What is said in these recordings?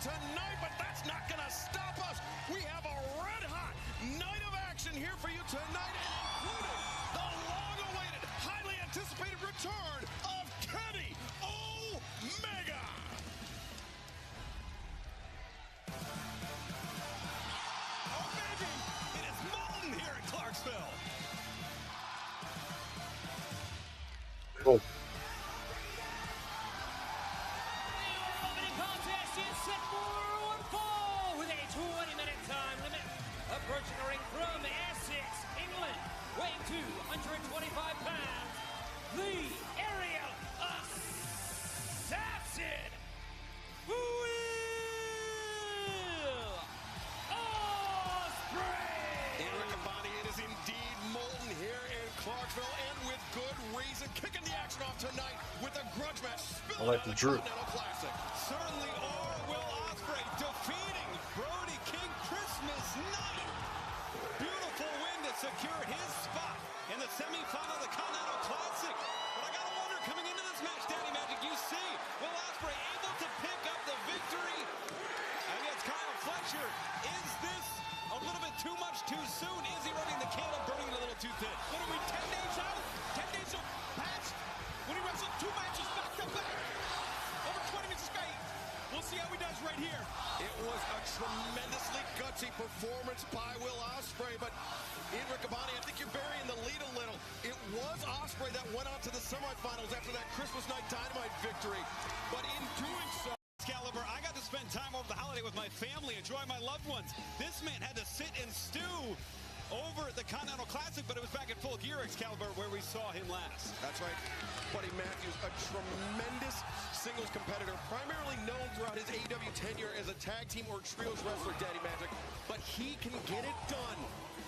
tonight, but that's not going to stop us. We have a red-hot night of action here for you tonight, including the long-awaited, highly anticipated return of Kenny Omega. Oh, baby, it is molten here in Clarksville. Oh. Approaching the ring from Essex, England, weighing 225 pounds, the aerial assassin, Will Ospreay! It is indeed molten here in Clarksville, and with good reason. Kicking the action off tonight with a grudge match. I like the Drew. Classic. Certainly are Will Ospreay defeating Brody King Christmas night. Beautiful win to secure his spot in the semifinal of the Continental Classic. But I gotta wonder, coming into this match, Daddy Magic, you see Will Ospreay able to pick up the victory against Kyle Fletcher. Is this a little bit too much too soon? Is he running the candle, burning it a little too thin? What are we, 10 days out? 10 days of past? When he wrestled 2 matches back to back, over 20 minutes straight. We'll see how he does right here. It was a tremendously gutsy performance by Will Ospreay, but in Riccaboni, I think you're burying the lead a little. It was Ospreay that went on to the semifinals after that Christmas night Dynamite victory, but in doing so, Excalibur, I got to spend time over the holiday with my family, enjoy my loved ones. This man had to sit and stew over the Continental Classic, but it was back in full gear, Excalibur, where we saw him last. That's right. Buddy Matthews, a tremendous singles competitor, primarily known throughout his AEW tenure as a tag team or trios wrestler, Daddy Magic, but he can get it done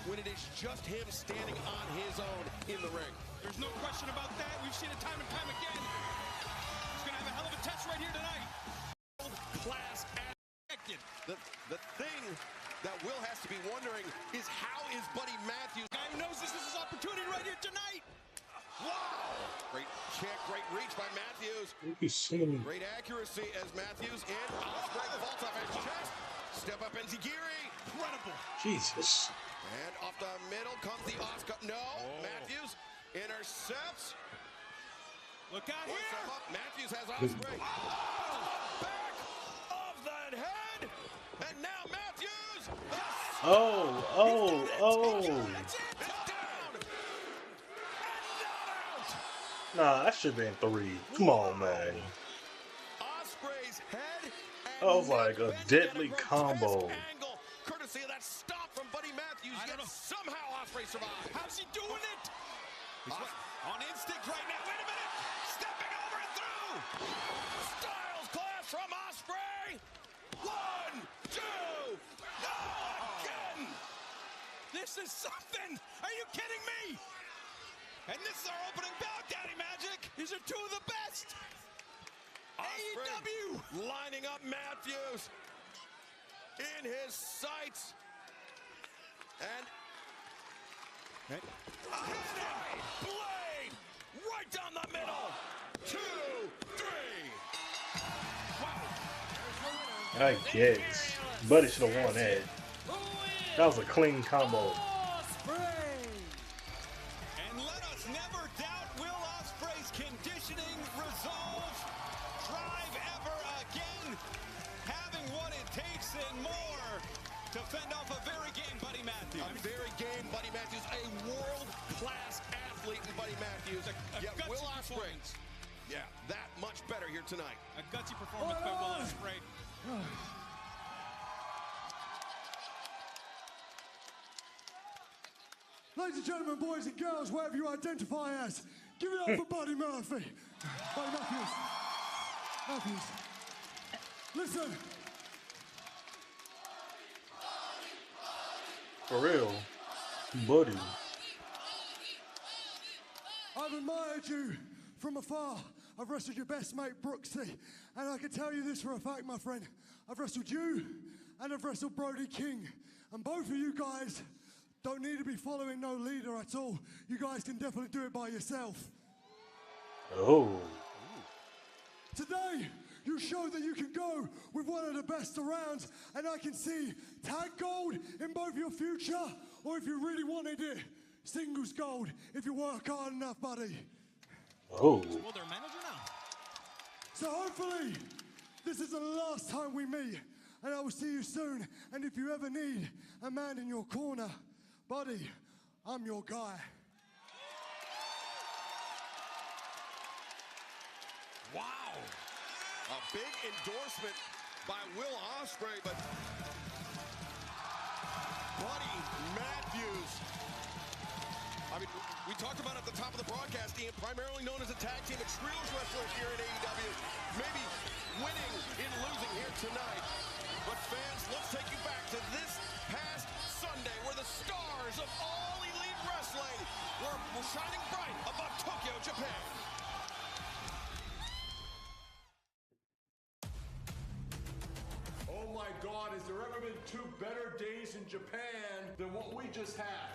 when it is just him standing on his own in the ring. There's no question about that. We've seen it time and time again. He's going to have a hell of a test right here tonight. Class acted. The thing that Will has to be wondering is, how is Buddy Matthews? Guy who knows this is his opportunity right here tonight. Wow! Great kick, great reach by Matthews. Great accuracy as Matthews and Ospreay vaults off his chest. Step up Enzigiri. Incredible. Jesus. And off the middle comes the Oscar. No, Matthews intercepts. Look out here. Matthews has Ospreay. Back of the head. And now Matthews. Oh. Nah, that should have been 3. Come on, man. Ospreay's head. That was like a deadly combo. Angle, courtesy of that stomp from Buddy Matthews. Yet somehow Ospreay survived. How's he doing it? He's on instinct right now. Wait a minute. Stepping over and through. Styles clash from Ospreay. 1, 2. No, again. This is something. Are you kidding me? And this is our opening bout, Daddy Magic. These are 2 of the best. AEW lining up Matthews in his sights. And a hitting blade right down the middle. 2, 3. Wow. I guess. Buddy should have won that. That was a clean combo. And let us never doubt Will Ospreay's conditioning, resolve, drive ever again, having what it takes and more to fend off a very game Buddy Matthews. A very game Buddy Matthews, a world-class athlete in Buddy Matthews. Yeah, Will Ospreay. Yeah, that much better here tonight. A gutsy performance by Will Ospreay. Ladies and gentlemen, boys and girls, whatever you identify as, give it up for Buddy Murphy. Buddy Matthews. Listen. For real. Buddy. I've admired you from afar. I've wrestled your best mate, Brooksy. And I can tell you this for a fact, my friend. I've wrestled you and I've wrestled Brody King. And both of you guys don't need to be following no leader at all. You guys can definitely do it by yourself. Oh. Today, You showed that you can go with one of the best around, and I can see tag gold in both your future, or if you really wanted it, singles gold if you work hard enough, buddy. Oh. Well, their manager now. So hopefully, this is the last time we meet, and I will see you soon. And if you ever need a man in your corner, buddy, I'm your guy. Wow. A big endorsement by Will Ospreay, but Buddy Matthews. I mean, we talked about at the top of the broadcast, Ian, primarily known as a tag team of trios wrestlers here at AEW. Maybe winning in losing here tonight. But fans, let's take you back to this past Sunday where the stars of All Elite Wrestling were shining bright above Tokyo, Japan. Oh my God, has there ever been two better days in Japan than what we just had?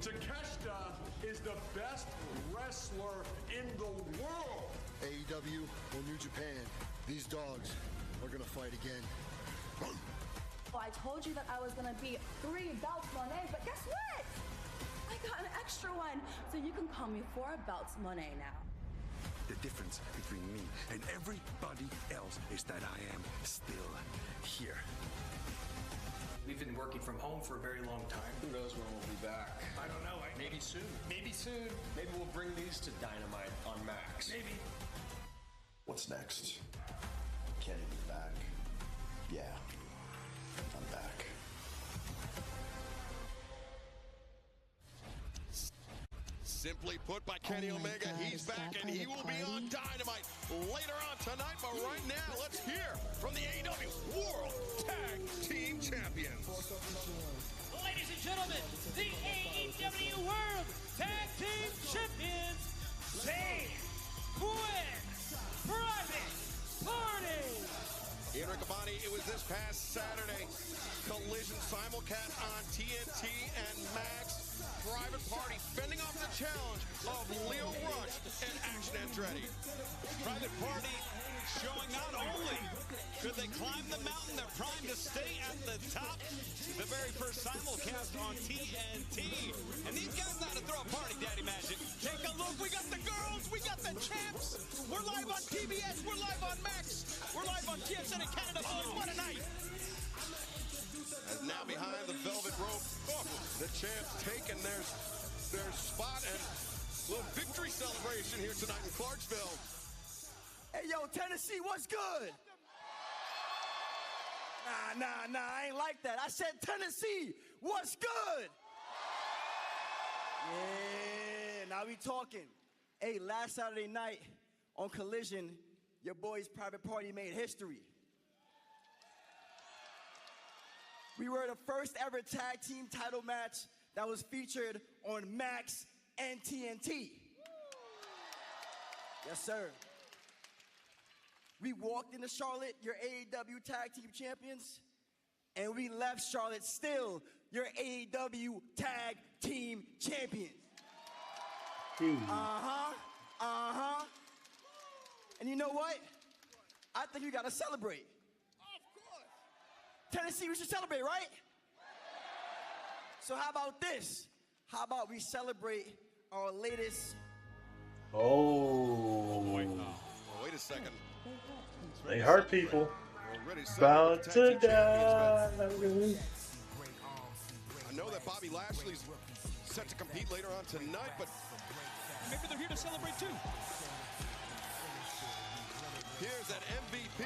Takeshita is the best wrestler in the world. AEW or New Japan, these dogs are gonna fight again. Well, I told you that I was gonna be 3 belts Monet, but guess what? I got an extra one, so you can call me 4 belts Monet now. The difference between me and everybody else is that I am still here. We've been working from home for a very long time. Who knows when we'll be back? I don't know. Maybe soon. Maybe soon. Maybe we'll bring these to Dynamite on Max. Maybe. What's next? Kenny's back. Yeah, I'm back. Simply put by Kenny Omega, he's back and he will be on Dynamite later on tonight. But right now, let's hear from the AEW World Tag Team Champions. Ladies and gentlemen, the AEW World Tag Team Champions, Sam Quinn Private Party. Ian Riccaboni, it was this past Saturday. Collision simulcast on TNT and Max. Private Party fending off the challenge of Leo Rush and Action Andretti. Private Party showing not only could they climb the mountain, they're primed to stay at the top. The very first simulcast on TNT. And these guys know how to throw a party, Daddy Magic. Take a look, we got the girls, we got the champs. We're live on TBS, we're live on Max, we're live on TSN in Canada. Oh, what a night. And now behind the velvet rope, the champs taking their spot and a little victory celebration here tonight in Clarksville. Hey, yo, Tennessee, what's good? Nah, I ain't like that. I said Tennessee, what's good? Yeah, now we talking. Hey, last Saturday night on Collision, your boys' Private Party made history. We were the first ever tag team title match that was featured on Max and TNT. Yes, sir. We walked into Charlotte, your AEW tag team champions, and we left Charlotte still your AEW tag team champions. And you know what? I think we gotta celebrate. Tennessee, we should celebrate, right? So how about this? How about we celebrate our latest... Oh. Wait a second. They hurt people. Bound to die. I know that Bobby Lashley's set to compete later on tonight, but Maybe they're here to celebrate too. here's that MVP,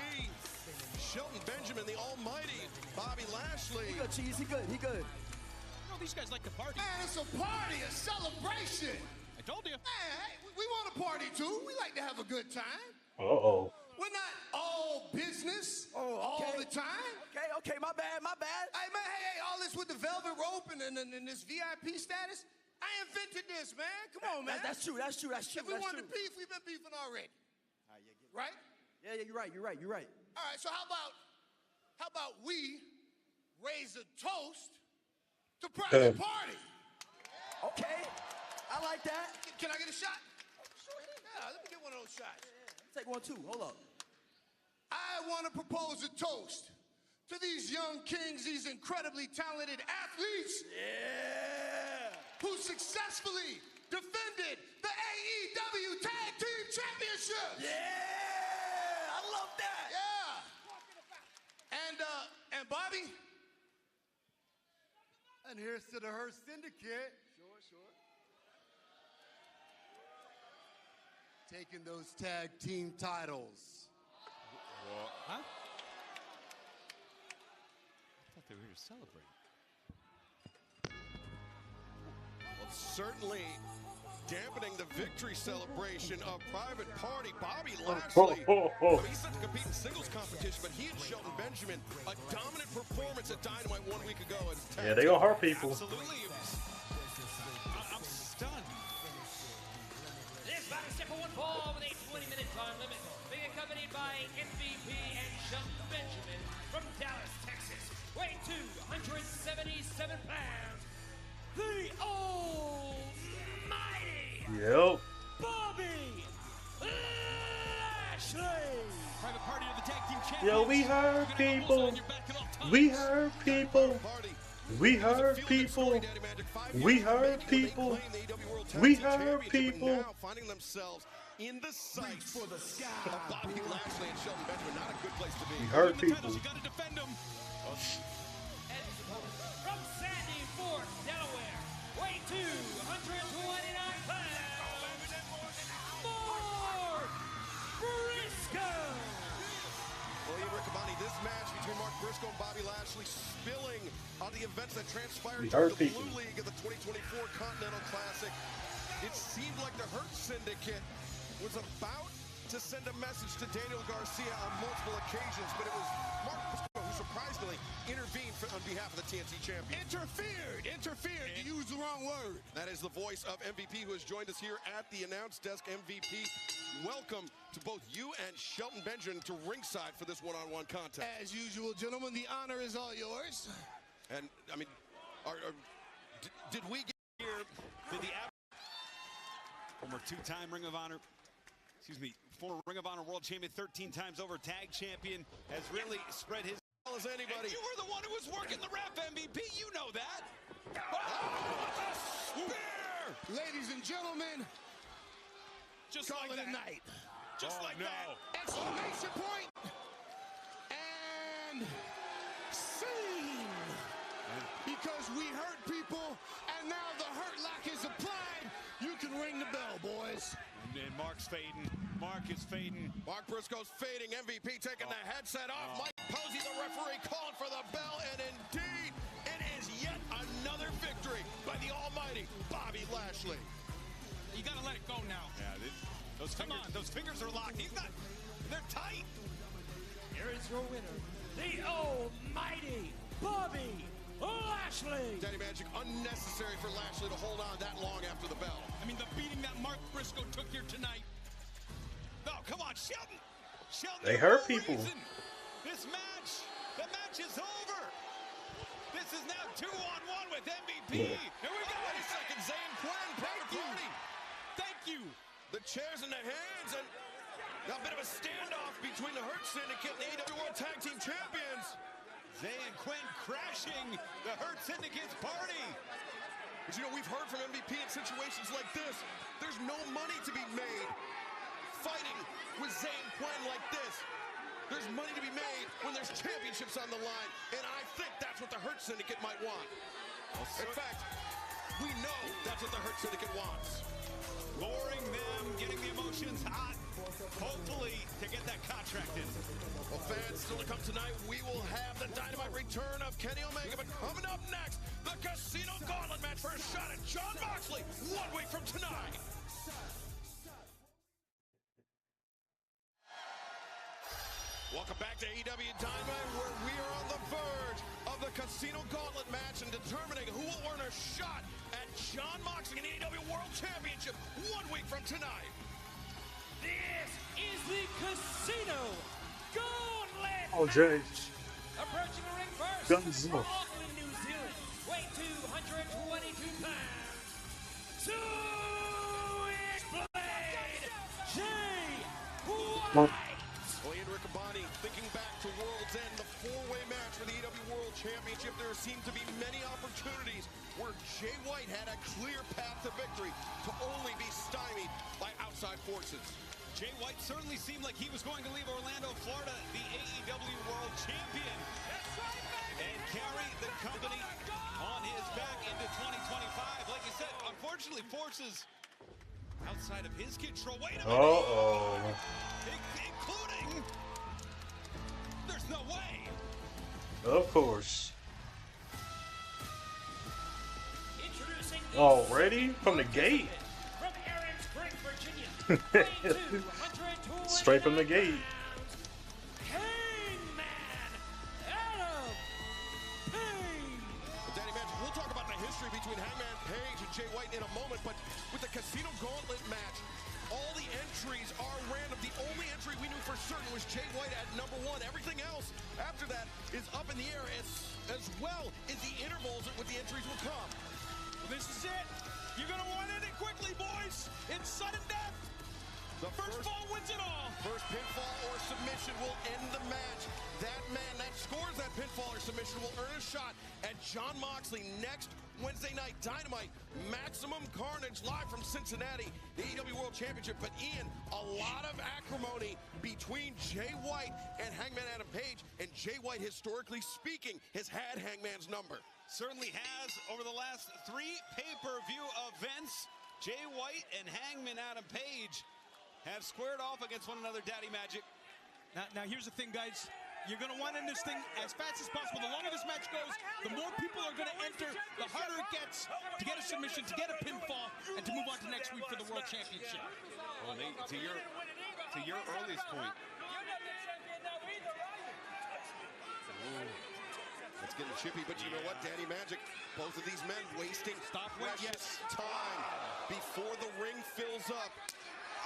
Shelton Benjamin, the almighty Bobby Lashley. He good, Cheese, he good. Oh, these guys like to party. Man, it's a party, a celebration. I told you. Man, hey, we want to party too. We like to have a good time. Uh-oh. We're not all business all the time. Okay, my bad. Hey, man, hey, all this with the velvet rope and this VIP status. I invented this, man. Come on, man. That's true. If we wanted to beef, we've been beefing already. Right? Yeah, you're right. All right, so how about we raise a toast to Private Party? Okay, I like that. Can I get a shot? Yeah, let me get one of those shots. Take one too. Hold up. propose a toast to these young kings, these incredibly talented athletes who successfully defended the AEW Tag Team Championships. Yeah, I love that. Yeah. And Bobby? And here's to the Hurt Syndicate. Sure. Taking those tag team titles. Huh? I thought they were here to celebrate. Well, certainly dampening the victory celebration of Private Party. Bobby Lashley, I mean, he's set to compete in singles competition, but he and Shelton Benjamin, a dominant performance at Dynamite 1 week ago. Yeah, they gonna hurt people. Absolutely. I'm stunned. This battle step for one fall with a 20-minute time limit, being accompanied by MVP and Shelton Benjamin from Dallas, Texas, weighing 277 pounds, the almighty Yep. Bobby Lashley. Private Party of the Tag Team Champions. Yo, we heard people. We heard people. We heard people. We heard people. We heard people. Now finding themselves in the sights of Bobby Lashley and Shelton Benjamin. Not a good place to be. We heard people. You gotta defend them. From Sandy Fort, Delaware, weighing 229 pounds, Mark Briscoe. Well, Ian Riccaboni, this match between Mark Briscoe and Bobby Lashley spilling on the events that transpired during the Blue League of the 2024 Continental Classic. It seemed like the Hurt Syndicate was about to send a message to Daniel Garcia on multiple occasions, but it was Mark Briscoe who surprisingly intervened on behalf of the TNT champion. Interfered, you used the wrong word. That is the voice of MVP who has joined us here at the announce desk. MVP, welcome to both you and Shelton Benjamin to ringside for this one-on-one contest. As usual, gentlemen, the honor is all yours. And, I mean, did we get here, Did the former two-time Ring of Honor, former Ring of Honor World Champion, 13 times over tag champion, has really spread his as anybody. And you were the one who was working the ref, MVP. You know that. Ladies and gentlemen, Just call like it that. a night. Just like that. Exclamation point. And scene. Because we hurt people, and now the hurt lock is applied. You can ring the bell, boys. And Mark's fading. Mark is fading. Mark Briscoe's fading. MVP taking the headset off. Mike Posey, the referee, calling for the bell. And indeed, it is yet another victory by the almighty Bobby Lashley. You got to let it go now. Yeah, those fingers are locked. They're tight. Here is your winner, the almighty Bobby Lashley. Daddy Magic, unnecessary for Lashley to hold on that long after the bell. I mean, the beating that Mark Briscoe took here tonight. No, come on, Shelton. They hurt people. This match, the match is over. This is now 2-on-1 with MVP. Yeah. Here we go. Wait a second, Zane Quinn, Private Party. Thank you. The chairs in the hands, and now a bit of a standoff between the Hurt Syndicate and the AEW World Tag Team Champions. Zay and Quinn crashing the Hurt Syndicate's party. But you know, we've heard from MVP in situations like this. There's no money to be made fighting with Zay and Quinn like this. There's money to be made when there's championships on the line, and I think that's what the Hurt Syndicate might want. In fact, we know that's what the Hurt Syndicate wants. Lowering them, getting the emotions hot, hopefully to get that contract in. Well, fans, still to come tonight, we will have the Dynamite return of Kenny Omega, but coming up next, the Casino Gauntlet match for a shot at Jon Moxley 1 week from tonight. Welcome back to AEW Dynamite, where we are on the verge of the Casino Gauntlet match and determining who will earn a shot at Jon Moxley in the AEW World Championship 1 week from tonight. This is the Casino Gauntlet. Oh, Jay. Approaching the ring first. Guns from up. Auckland, New Zealand, weight 222 pounds. Switchblade Jay White. Well, Ian Bonnie, thinking back to World's End, the four-way match for the AEW World Championship, there seemed to be many opportunities where Jay White had a clear path to victory to only be stymied by outside forces. Jay White certainly seemed like he was going to leave Orlando, Florida, the AEW World Champion, and carry the company on his back into 2025. Like you said, unfortunately, forces outside of his control. Wait a minute. Uh-oh. Including, there's no way. Of course. Introducing Already? From the gate? from Aaron Spring, Virginia. Straight from the gate. Hangman Adam Page. Danny Magic, we'll talk about the history between Hangman Page and Jay White in a moment, but with the Casino Gauntlet match, all the entries are random. The only entry we knew for certain was Jay White at number 1. Everything else after that is up in the air, as well as the intervals with the entries will come. Well, this is it. You're going to want to end it quickly, boys. It's sudden death. The first fall wins it all. First pinfall or submission will end the match. That man that scores that pinfall or submission will earn a shot at Jon Moxley next Wednesday night. Dynamite, Maximum Carnage, live from Cincinnati, the AEW World Championship. But Ian, a lot of acrimony between Jay White and Hangman Adam Page, and Jay White, historically speaking, has had Hangman's number. Certainly has over the last 3 pay-per-view events. Jay White and Hangman Adam Page have squared off against one another, Daddy Magic. Now here's the thing, guys. You're going to want to end this thing as fast as possible. The longer this match goes, the more people are going to enter, the harder it gets to get a submission, to get a pinfall, and to move on to next week for the World Championship. Well, to your earliest point. Ooh, it's getting chippy, but you know what, Daddy Magic? Both of these men wasting precious time before the ring fills up.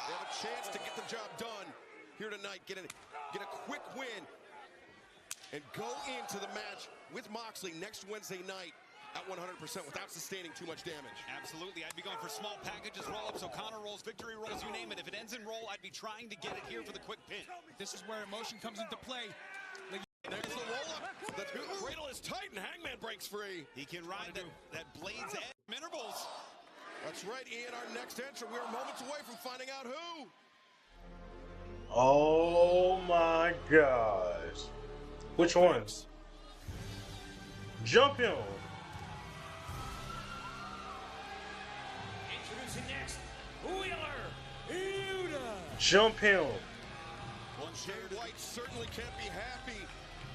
They have a chance to get the job done here tonight. Get a quick win and go into the match with Moxley next Wednesday night at 100% without sustaining too much damage. Absolutely. I'd be going for small packages, roll-ups, O'Connor rolls, victory rolls, you name it. If it ends in roll, I'd be trying to get it here for the quick pin. This is where emotion comes into play. There's the roll-up. The cradle is tight and Hangman breaks free. He can ride that Blade's Edge intervals. That's right, Ian. Our next entrant, we're moments away from finding out who. Oh my gosh. Which ones? Jump him. Introducing next, Wheeler Yuta. Jump him. Well, Jay White certainly can't be happy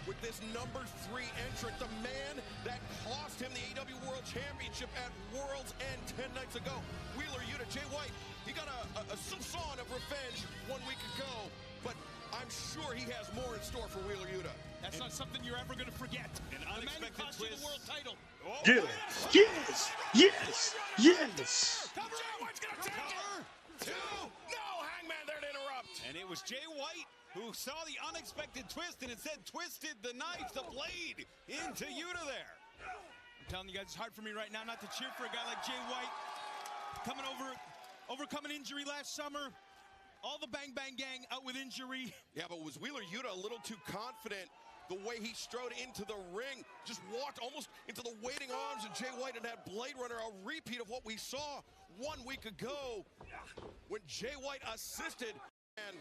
with this number 3 entrant, the man that cost him the AEW World Championship at World's End 10 nights ago. Wheeler Yuta, Jay White, he got a soupçon of revenge 1 week ago, but I'm sure he has more in store for Wheeler Yuta. That's not something you're ever going to forget. An unexpected twist. The world title. Oh, Yes. Yes. Yes. Jay White's gonna cover. 2. No, Hangman there to interrupt. And it was Jay White who saw the unexpected twist and instead twisted the knife, the blade, into Yuta there. I'm telling you guys, it's hard for me right now not to cheer for a guy like Jay White. Overcoming injury last summer. All the Bang Bang Gang out with injury. Yeah, but was Wheeler Yuta a little too confident the way he strode into the ring? Just walked almost into the waiting arms of Jay White and that Blade Runner, a repeat of what we saw 1 week ago when Jay White assisted and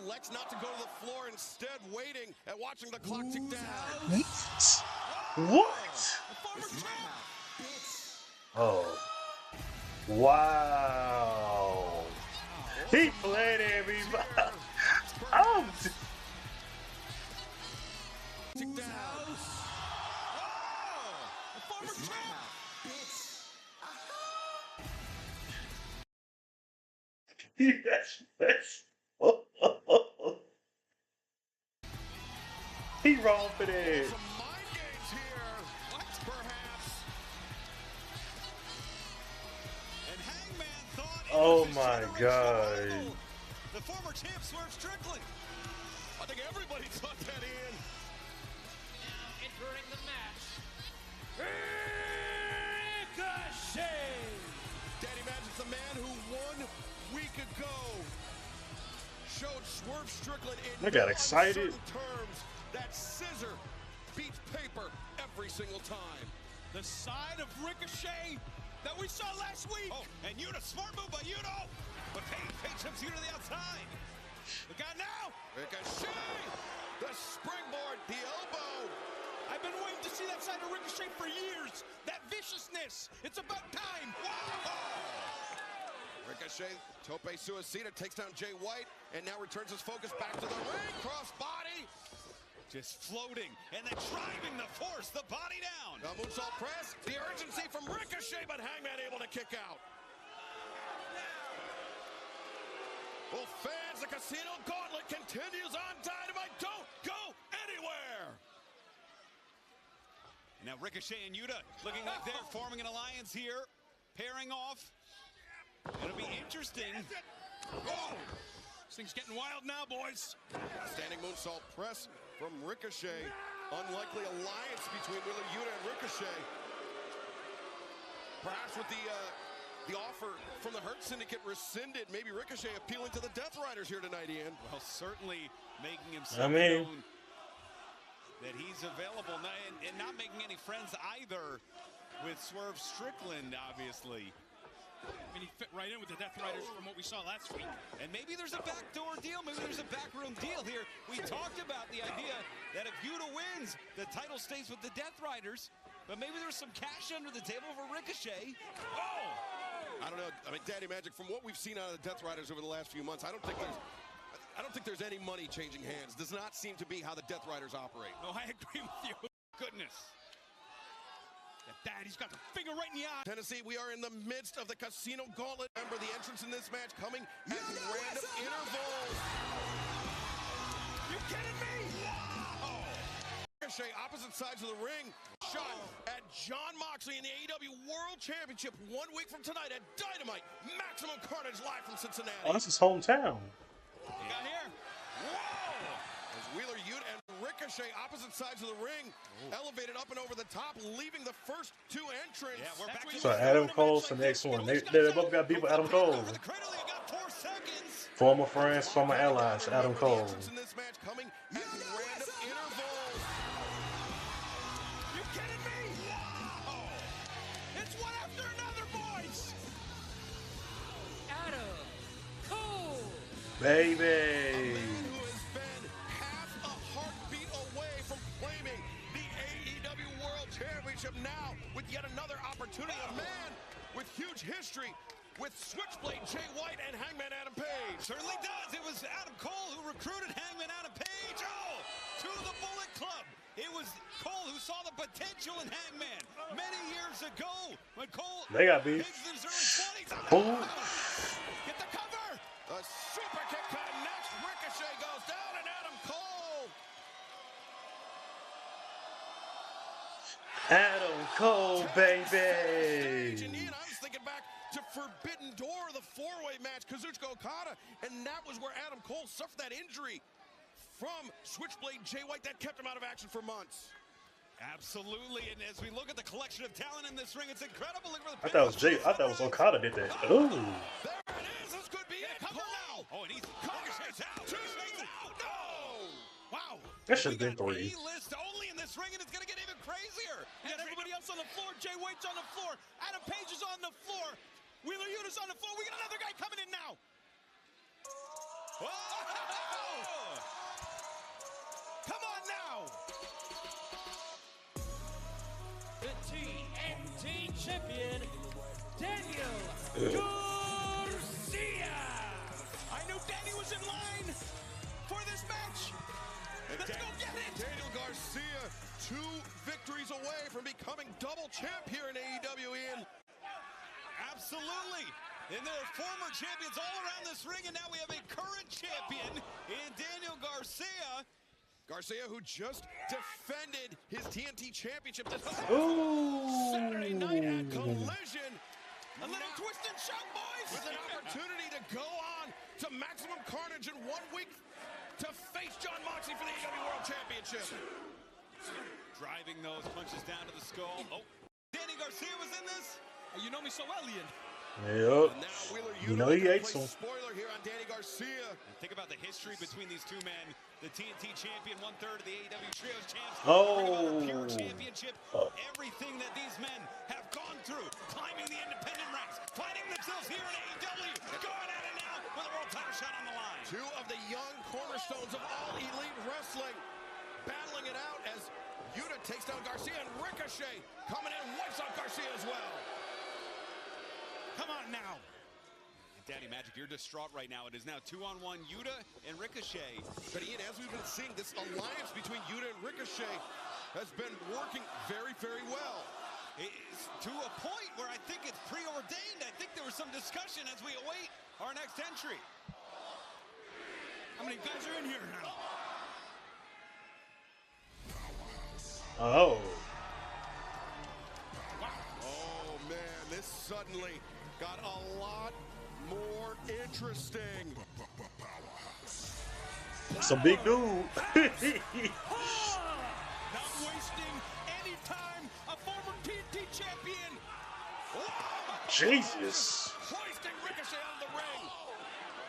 elects not to go to the floor, instead waiting and watching the clock tick down. What? Oh. Wow. He played everybody. Oh. Tick down. Yes. He wrong for that. Some mind games here, perhaps. And Hangman thought it Oh was a my generational God. rival. The former champ Swerve Strickland. I think everybody thought that in. Now entering the match, Ricochet. Daddy Magic's the man who 1 week ago showed Swerve Strickland Strickland in I got no excited. uncertain terms. That scissor beats paper every single time. The side of Ricochet that we saw last week. Oh, and Yuta, smart move by Yuta. But Page jumps Yuta to the outside. Look out now. Ricochet, the springboard, the elbow. I've been waiting to see that side of Ricochet for years. That viciousness. It's about time. Wow. Ricochet, tope suicida, takes down Jay White, and now returns his focus back to the ring. Cross body. Just floating, and then driving the force, the body down. The moonsault press, the urgency from Ricochet, but Hangman able to kick out. Well, fans, the Casino Gauntlet continues on Dynamite. Don't go anywhere. Now Ricochet and Yuta looking like they're forming an alliance here, pairing off. It'll be interesting. Oh, this thing's getting wild now, boys. Standing moonsault press from Ricochet. Unlikely alliance between Wheeler Yuta and Ricochet. Perhaps with the offer from the Hurt Syndicate rescinded, maybe Ricochet appealing to the Death Riders here tonight, Ian. Well, certainly making himself known that he's available now, and not making any friends either with Swerve Strickland, obviously. I mean, he fit right in with the Death Riders from what we saw last week. And maybe there's a backdoor deal. Maybe there's a backroom deal here. We talked about the idea that if Yuta wins, the title stays with the Death Riders. But maybe there's some cash under the table for Ricochet. Oh! I don't know. I mean, Daddy Magic, from what we've seen out of the Death Riders over the last few months, I don't think there's any money changing hands. Does not seem to be how the Death Riders operate. No, I agree with you. Goodness. Dad, he's got the finger right in the eye. Tennessee, we are in the midst of the Casino Gauntlet. Remember, the entrance in this match coming at random intervals. You kidding me? Wow. Ricochet, opposite sides of the ring. Shot at Jon Moxley in the AEW World Championship 1 week from tonight at Dynamite. Maximum Carnage live from Cincinnati. Oh, that's his hometown. Got here. Whoa! As Wheeler Yuta and Ricochet, opposite sides of the ring, elevated up and over the top, leaving the first two entrants. Yeah, we're back to So Adam Cole's the next one. They both got beat with Adam Cole. Former friends, former allies, Adam Cole. In this match coming at random intervals. You kidding me? Wow. It's one after another, boys. Adam Cole. Baby. Who has been half a heartbeat away from claiming the AEW World Championship now with yet another opportunity. A man with huge history with Switchblade Jay White and Hangman Adam Page. Certainly does. It was Adam Cole who recruited Hangman Adam Page to the Bullet Club. It was Cole who saw the potential in Hangman many years ago when Cole They got beef. hit his early 20s. Boom. Get the cover. A super kick connects. Ricochet goes down, and Adam Cole. Adam Cole, baby. And Ian, I was thinking back to Forbidden Door, the four-way match, Kazuchika Okada, and that was where Adam Cole suffered that injury from Switchblade Jay White that kept him out of action for months. Absolutely, and as we look at the collection of talent in this ring, it's incredible. Look I thought it was Okada did that. Ooh. There it is. This could be it. Cover now. Oh, and he's Ricochet's out. Ricochet's out. No. Wow. That should have been 3. E-list only in this ring, and it's going to get even crazier. You got everybody else on the floor. Jay White's on the floor. Adam Page is on the floor. Wheeler Yuta's on the floor. We got another guy coming in now. Whoa! Come on now. The TNT champion, Daniel Garcia. I knew Danny was in line for this match. Let's go get it. Daniel Garcia, 2 victories away from becoming double champ here in AEW. Ian. Absolutely. And there are former champions all around this ring, and now we have a current champion in Daniel Garcia. Garcia, who just defended his TNT championship this Ooh. Saturday night at Collision. A little twist and shout, boys. With an opportunity to go on to Maximum Carnage in 1 week to face Jon Moxley for the AEW World Championship. Driving those punches down to the skull. Oh, Danny Garcia was in this. You know me so well, Ian. Yep. You know he ate some. Spoiler here on Danny Garcia. And think about the history between these two men. The TNT champion, 1/3 of the AEW Trios champs. Oh. Pure championship. Everything that these men have gone through, climbing the independent ranks, finding themselves here in AEW, going at it now with a world title shot on the line. Two of the young cornerstones of all elite wrestling battling it out as Yuta takes down Garcia, and Ricochet coming in, wipes out Garcia as well. Come on now. Daddy Magic, you're distraught right now. It is now 2-on-1 Yuta and Ricochet. But Ian, as we've been seeing, this alliance between Yuta and Ricochet has been working very, very well. It's to a point where I think it's preordained. I think there was some discussion as we await our next entry. How many guys are in here now? Oh. Oh, man, this suddenly got a lot more interesting. That's a big dude. Not wasting any time. A former TNT champion. Jesus. Hoisting Ricochet out of the ring.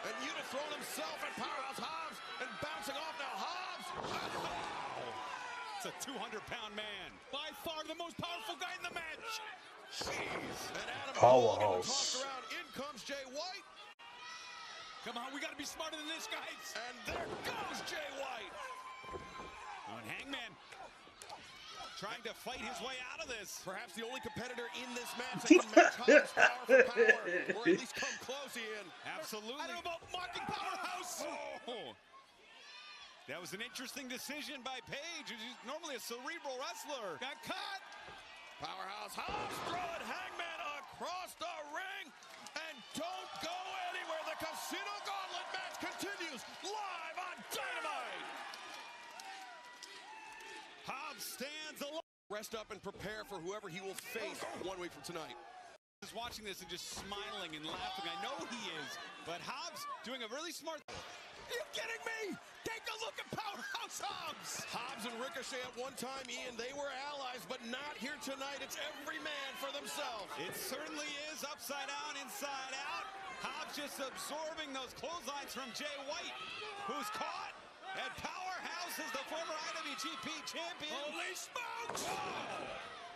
And Yuta throwing himself at Powerhouse Hobbs and bouncing off now. Hobbs. It's a 200-pound man. By far the most powerful guy in the match. Jeez. And Adam Powerhouse. tossed around. In comes Jay White. Come on, we got to be smarter than this, guys. And there goes Jay White. And Hangman trying to fight his way out of this. Perhaps the only competitor in this match that can match Hobbs' power for power, or at least come close, Ian. Absolutely. I don't know about marking Powerhouse. Oh. That was an interesting decision by Paige, who's normally a cerebral wrestler. Got caught. Powerhouse Hobbs throwing Hangman across the ring. And don't go anywhere. The Casino Gauntlet match continues live on Dynamite. Hobbs stands alone. Rest up and prepare for whoever he will face 1 week from tonight. Is watching this and just smiling and laughing. I know he is, but Hobbs doing a really smart. Are you kidding me? Take a look at Powerhouse Hobbs. Hobbs and Ricochet at one time, Ian, they were allies, but not here tonight. It's every man for themselves. It certainly is upside down, inside out. Hobbs just absorbing those clotheslines from Jay White, who's caught. And Powerhouse is the former IWGP champion. Holy smokes!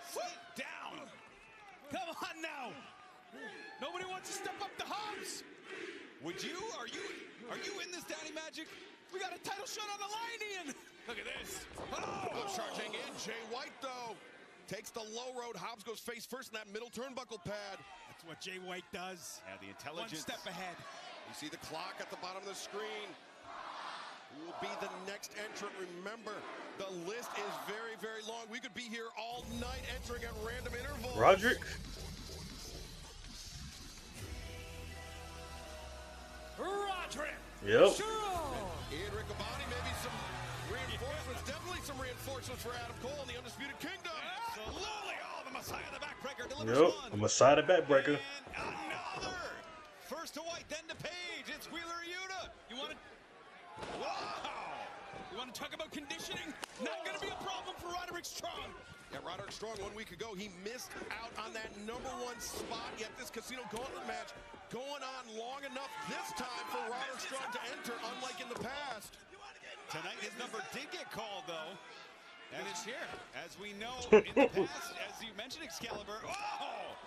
Sit down. Come on now. Nobody wants to step up to Hobbs. Would you? Are you in this, Daddy Magic? We got a title shot on the line, Ian. Look at this. Oh, charging in. Jay White, though, takes the low road. Hobbs goes face first in that middle turnbuckle pad. That's what Jay White does. Yeah, the intelligence. 1 step ahead. You see the clock at the bottom of the screen. Who will be the next entrant? Remember, the list is very, very long. We could be here all night entering at random intervals. Roderick. Roderick. Yep. Ian Riccaboni, maybe some reinforcements. Definitely some reinforcements for Adam Cole and the Undisputed Kingdom. Absolutely. Oh, the Messiah, the backbreaker, delivers Yep. one. The Messiah, the backbreaker. And another. First to White, then to Paige. It's Wheeler Yuta. You want to? Wow. You want to talk about conditioning? Not going to be a problem for Roderick Strong. Yeah, Roderick Strong 1 week ago, he missed out on that #1 spot. Yet this Casino Gauntlet match going on long enough this time for Roderick Strong to enter, unlike in the past. Tonight his number did get called, though. And it's here. As we know in the past, as you mentioned, Excalibur. Oh!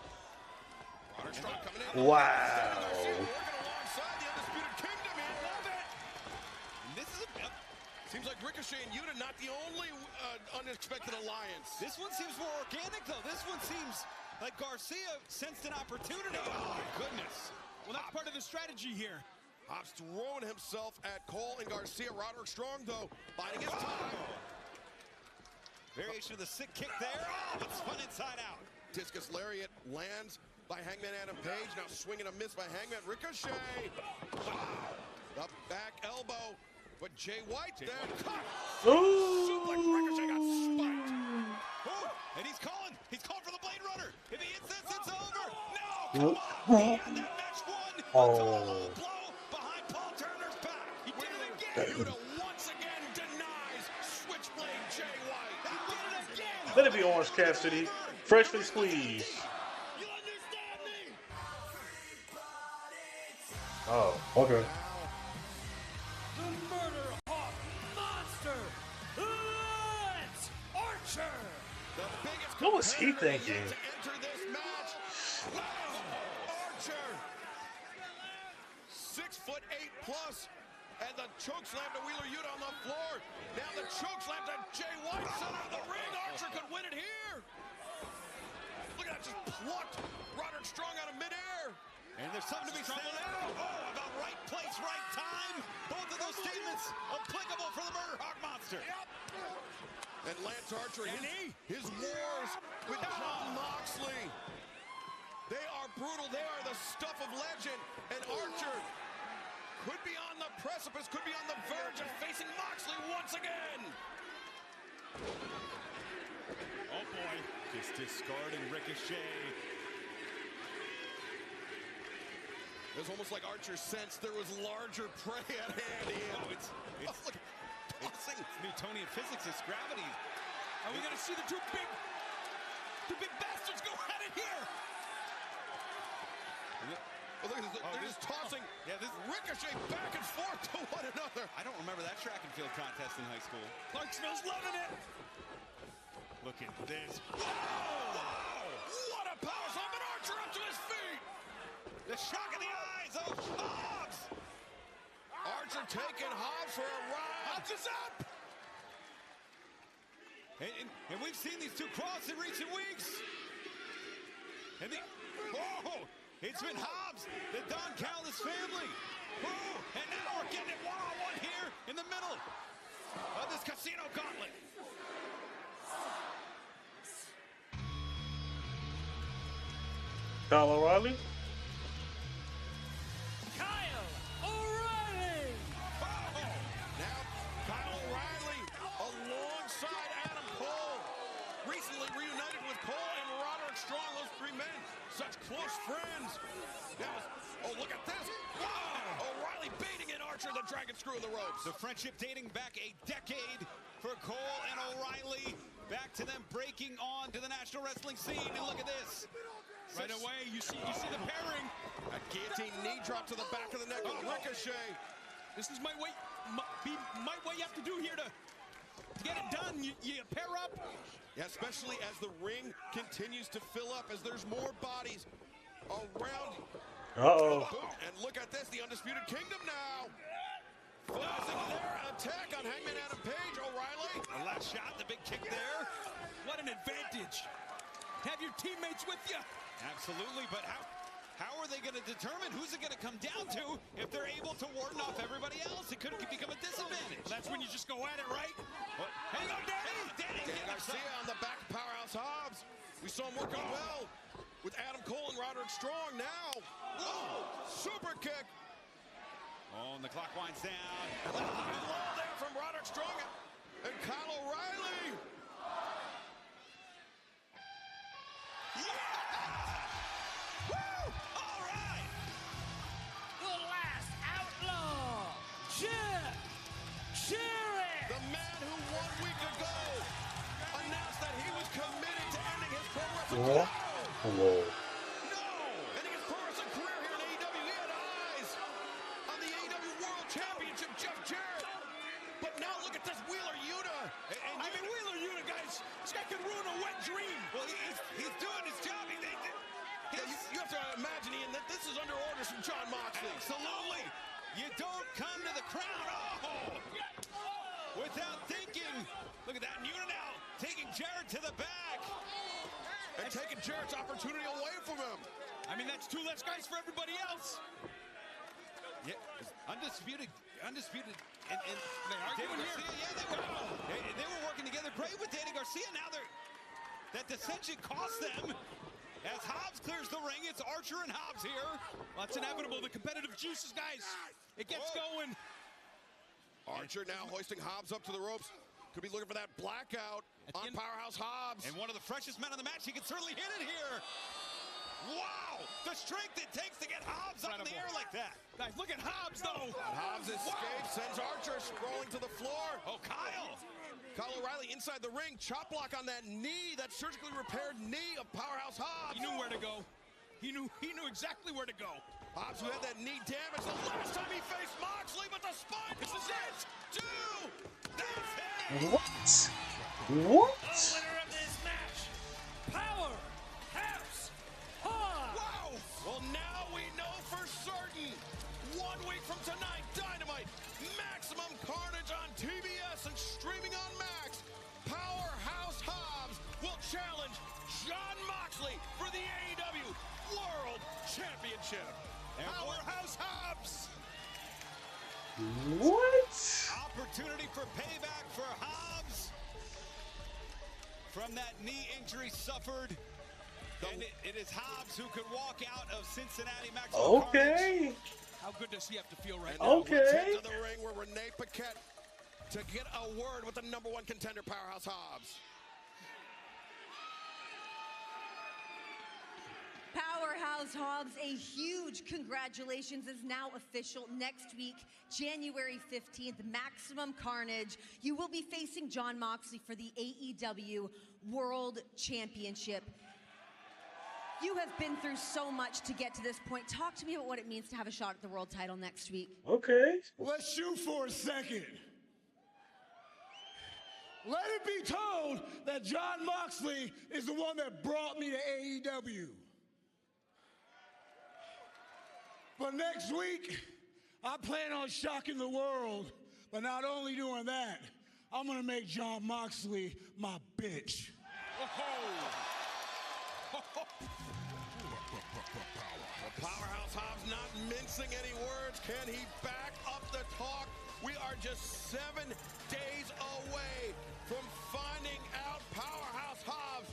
Roderick Strong coming in. Wow. Working alongside the Undisputed Kingdom here. Love it. And this is a... Seems like Ricochet and Yuta not the only unexpected alliance. This one seems more organic, though. This one seems like Garcia sensed an opportunity. Oh, my goodness. Well, that's part of the strategy here. Hobbs throwing himself at Cole and Garcia. Roderick Strong, though, biding his time. Variation of the sick kick there. Oh, but spun inside out. Discus lariat lands by Hangman Adam Page. Now swinging a miss by Hangman Ricochet. The back elbow. But Jay White there. Suplex. Ricochet got spiked. Oh, and he's calling for the Blade Runner. If he hits this, it's over. No, come on. He had that match won. Until a low blow behind Paul Turner's back. He did it again. Yuta once again denies Switchblade Jay White. He did it again. Let it be Orange Cassidy. Freshly squeezed. You understand me? Oh, okay. The Murder Hawk Monster, Lance Archer. The biggest What was he competitor thinking? yet to enter this match, Lance Archer. 6'8+, and the choke slam to Wheeler Yuta on the floor. Now the choke slam to Jay White, center of the ring. Archer could win it here. Look at that, just plucked Roderick Strong out of midair. And there's something to be said now. Oh, about right place, right time. Both of those statements applicable for the Murder Hawk Monster. And Lance Archer, his wars with Jon Moxley. They are brutal. They are the stuff of legend. And Archer could be on the precipice, could be on the verge of facing Moxley once again. Oh boy, just discarding Ricochet. It was almost like Archer sensed there was larger prey at hand. Oh, it's Newtonian physics, it's gravity. Are we gonna see the two big bastards go at it here? Oh, look at this. They're just tossing Ricochet back and forth to one another. I don't remember that track and field contest in high school. Clarksville's loving it. Look at this. Oh, what a power slam, and Archer up to his feet. The shock in the eyes of Hobbs. Archer taking Hobbs for a ride. Hobbs is up. And we've seen these two cross in recent weeks. And it's been Hobbs, the Don Callis family. And now we're getting it one-on-one here in the middle of this casino gauntlet. Kyle O'Reilly? Kyle O'Reilly. Now Kyle O'Reilly alongside Adam Cole. Recently reunited with Cole and Roderick Strong, those three men, such close friends. Now, look at this. Wow! O'Reilly baiting in Archer, the dragon screw in the ropes. The friendship dating back a decade for Cole and O'Reilly. Back to them breaking on to the national wrestling scene. And look at this. Right away, you see the pairing. A guillotine knee drop to the back of the neck of Ricochet. This is what you have to do here to get it done. You pair up. Yeah, especially as the ring continues to fill up, as there's more bodies around. Uh-oh. And look at this, the Undisputed Kingdom now. Focusing their attack on Hangman Adam Page. O'Reilly. The last shot, the big kick there. What an advantage. Have your teammates with you. Absolutely, but how are they going to determine who's it going to come down to if they're able to warden off everybody else? It could become a disadvantage. Well, that's when you just go at it, right? Hang on, Danny Garcia on the back of Powerhouse Hobbs. We saw him working well with Adam Cole and Roderick Strong now. Oh, super kick. Oh, and the clock winds down. And the high low there from Roderick Strong and Kyle O'Reilly. The man who 1 week ago announced that he was committed to ending his pro wrestling Whoa. ending his pro wrestling career here in AEW. He had eyes on the AEW World Championship, Jeff Jarrett. But now look at this Wheeler Yuta. I mean, Wheeler Yuta, guys, this guy could ruin a wet dream. Well, he's doing his job. You have to imagine, Ian, that this is under orders from Jon Moxley. Absolutely. You don't come to the crowd without thinking. Look at that. And Yuta now taking Jarrett to the back. And taking Jarrett's opportunity away from him. I mean, that's two less guys for everybody else. Yeah, undisputed. And they arguing here. Yeah, they were working together great with Danny Garcia. Now that dissension cost them. As Hobbs clears the ring, it's Archer and Hobbs here. Well, it's inevitable. The competitive juices, guys. It gets going. Archer now hoisting Hobbs up to the ropes. Could be looking for that blackout on Powerhouse Hobbs. And one of the freshest men on the match. He can certainly hit it here. Wow! The strength it takes to get Hobbs up in the air like that. Guys, look at Hobbs, though. Hobbs escapes, sends Archer scrolling to the floor. Oh, Kyle O'Reilly inside the ring, chop block on that knee, that surgically repaired knee of Powerhouse Hobbs. He knew where to go. He knew exactly where to go. Hobbs, who had that knee damage the last time he faced Moxley, but the spine. This is it. 2. That's it. What? The winner of this match, Powerhouse Hobbs. Wow. Well, now we know for certain. 1 week from tonight, Dynamite, Maximum Carnage on TBS and streaming on Max. Powerhouse Hobbs will challenge Jon Moxley for the AEW World Championship. Powerhouse Hobbs. What? Opportunity for payback for Hobbs from that knee injury suffered. And it is Hobbs who could walk out of Cincinnati Maximum Okay. How good does he have to feel right now? Okay. Let's head to the ring where Renee Paquette to get a word with the #1 contender, Powerhouse Hobbs. Powerhouse Hobbs, a huge congratulations is now official. Next week, January 15th, Maximum Carnage. You will be facing Jon Moxley for the AEW World Championship. You have been through so much to get to this point. Talk to me about what it means to have a shot at the world title next week. Okay. Let's shoot for a second. Let it be told that Jon Moxley is the one that brought me to AEW. But next week, I plan on shocking the world. But not only doing that, I'm gonna make Jon Moxley my bitch. Powerhouse Hobbs not mincing any words. Can he back up the talk? We are just 7 days away from finding out Powerhouse Hobbs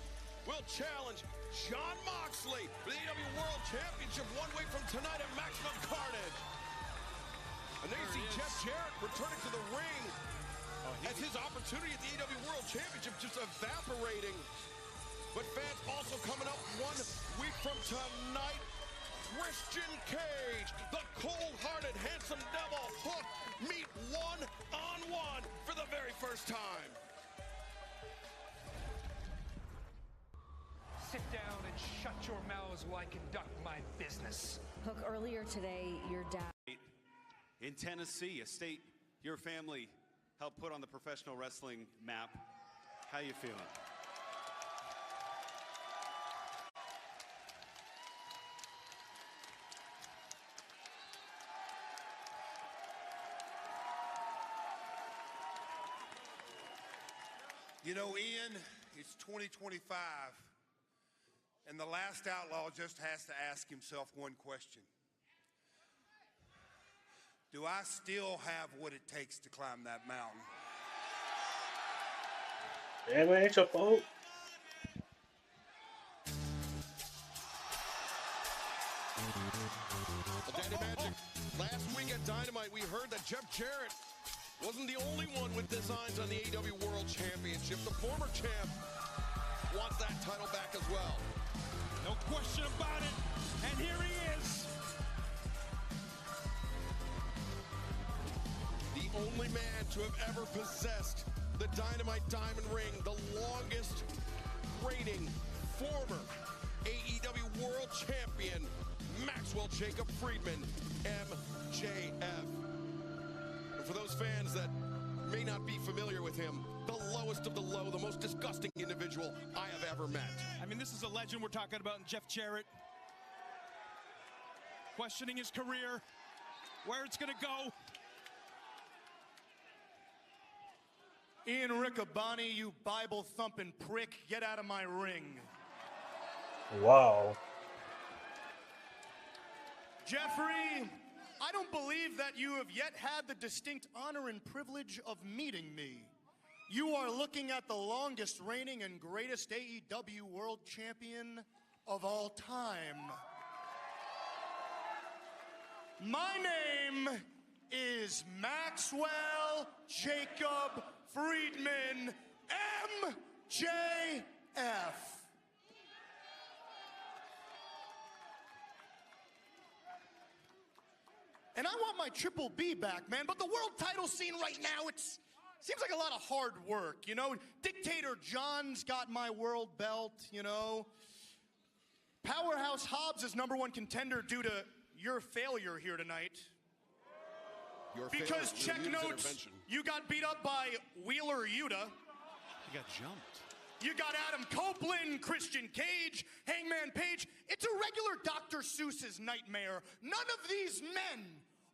will challenge Jon Moxley for the AEW World Championship 1 week from tonight at Maximum Carnage. And then you see Jeff Jarrett returning to the ring as his opportunity at the AEW World Championship just evaporating. But fans also coming up 1 week from tonight. Christian Cage, the cold-hearted, handsome devil, Hook, meet one-on-one for the very first time. Sit down and shut your mouths while I conduct my business. Hook, earlier today, your dad... In Tennessee, a state your family helped put on the professional wrestling map. How you feeling? You know, Ian, it's 2025, and the last outlaw just has to ask himself one question. Do I still have what it takes to climb that mountain? Damn, it ain't your fault. Daddy Magic, last week at Dynamite, we heard that Jeff Jarrett wasn't the only one with designs on the AEW World Championship. The former champ wants that title back as well. No question about it. And here he is. The only man to have ever possessed the Dynamite Diamond Ring, the longest reigning former AEW World Champion, Maxwell Jacob Friedman, MJF. And for those fans that may not be familiar with him, the lowest of the low, the most disgusting individual I have ever met. I mean, this is a legend we're talking about in Jeff Jarrett. Questioning his career, where it's going to go. Ian Riccaboni, you Bible-thumping prick, get out of my ring. Wow. Jeffrey, I don't believe that you have yet had the distinct honor and privilege of meeting me. You are looking at the longest reigning and greatest AEW World Champion of all time. My name is Maxwell Jacob Friedman, MJF. And I want my Triple B back, man, but the world title scene right now, seems like a lot of hard work, you know? Dictator John's got my world belt, you know? Powerhouse Hobbs is #1 contender due to your failure here tonight. Your Because failure, check Yuta's notes, intervention. you got beat up by Wheeler Yuta. He got jumped. You got Adam Copeland, Christian Cage, Hangman Page. It's a regular Dr. Seuss's nightmare. None of these men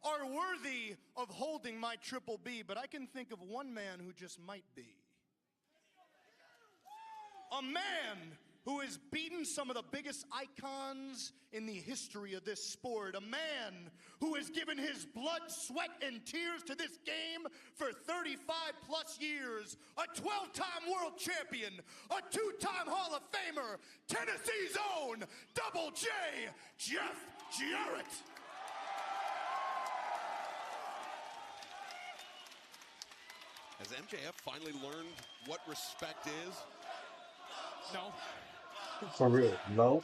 are worthy of holding my Triple B, but I can think of one man who just might be. A man who has beaten some of the biggest icons in the history of this sport. A man who has given his blood, sweat, and tears to this game for 35 plus years. A 12-time world champion, a 2-time Hall of Famer, Tennessee's own Double J, Jeff Jarrett. Has MJF finally learned what respect is? No. For real, no.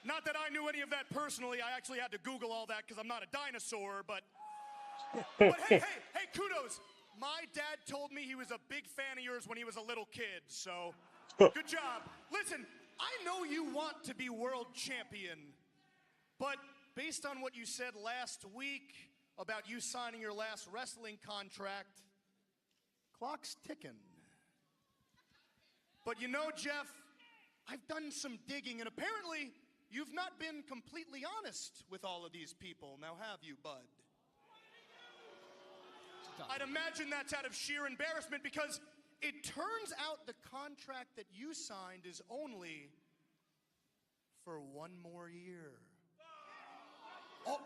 Not that I knew any of that personally. I actually had to Google all that because I'm not a dinosaur, but hey, kudos. My dad told me he was a big fan of yours when he was a little kid, so good job. Listen, I know you want to be world champion, but based on what you said last week about you signing your last wrestling contract, clock's ticking. But you know, Jeff, I've done some digging, and apparently you've not been completely honest with all of these people. Now have you, bud? I'd imagine that's out of sheer embarrassment because it turns out the contract that you signed is only for 1 more year. Oh,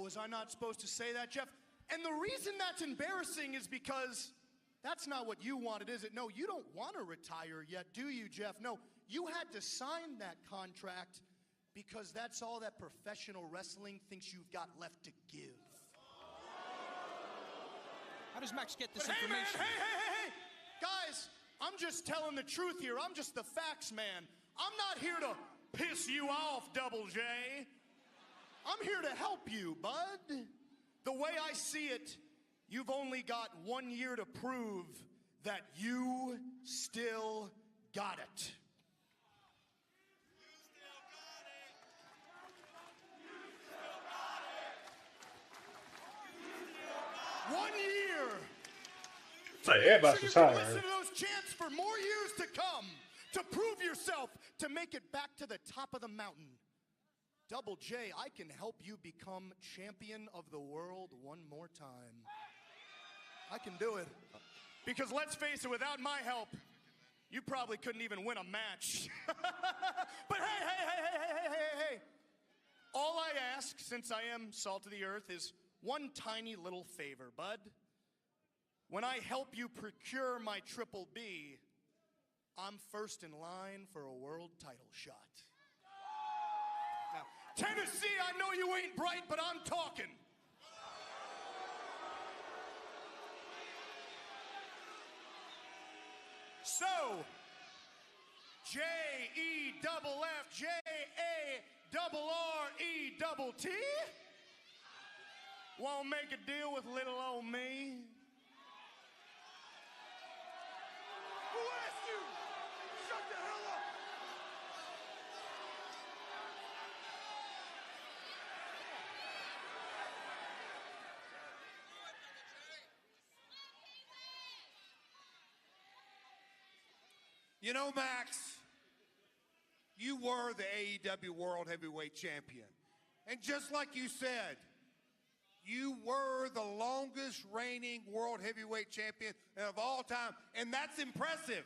was I not supposed to say that, Jeff? And the reason that's embarrassing is because that's not what you wanted, is it? No, you don't want to retire yet, do you, Jeff? No, you had to sign that contract because that's all that professional wrestling thinks you've got left to give. How does Max get this But information? Hey, guys, I'm just telling the truth here. I'm just the facts man. I'm not here to piss you off, Double J. I'm here to help you, bud. The way I see it, you've only got 1 year to prove that you still got it. 1 year. Everybody's So you can tired. listen to those chants for more years to come, to prove yourself, to make it back to the top of the mountain. Double J, I can help you become champion of the world one more time. I can do it. Because let's face it, without my help, you probably couldn't even win a match. But hey. All I ask, since I am salt of the earth, is one tiny little favor, bud. When I help you procure my Triple B, I'm first in line for a world title shot. Now, Tennessee, I know you ain't bright, but I'm talking. So, J-E-F-F, J-A-R-R-E-T-T won't make a deal with little old me. Who asked you? Shut the hell up! You know, Max, you were the AEW World Heavyweight Champion. And just like you said, you were the longest reigning World Heavyweight Champion of all time, and that's impressive.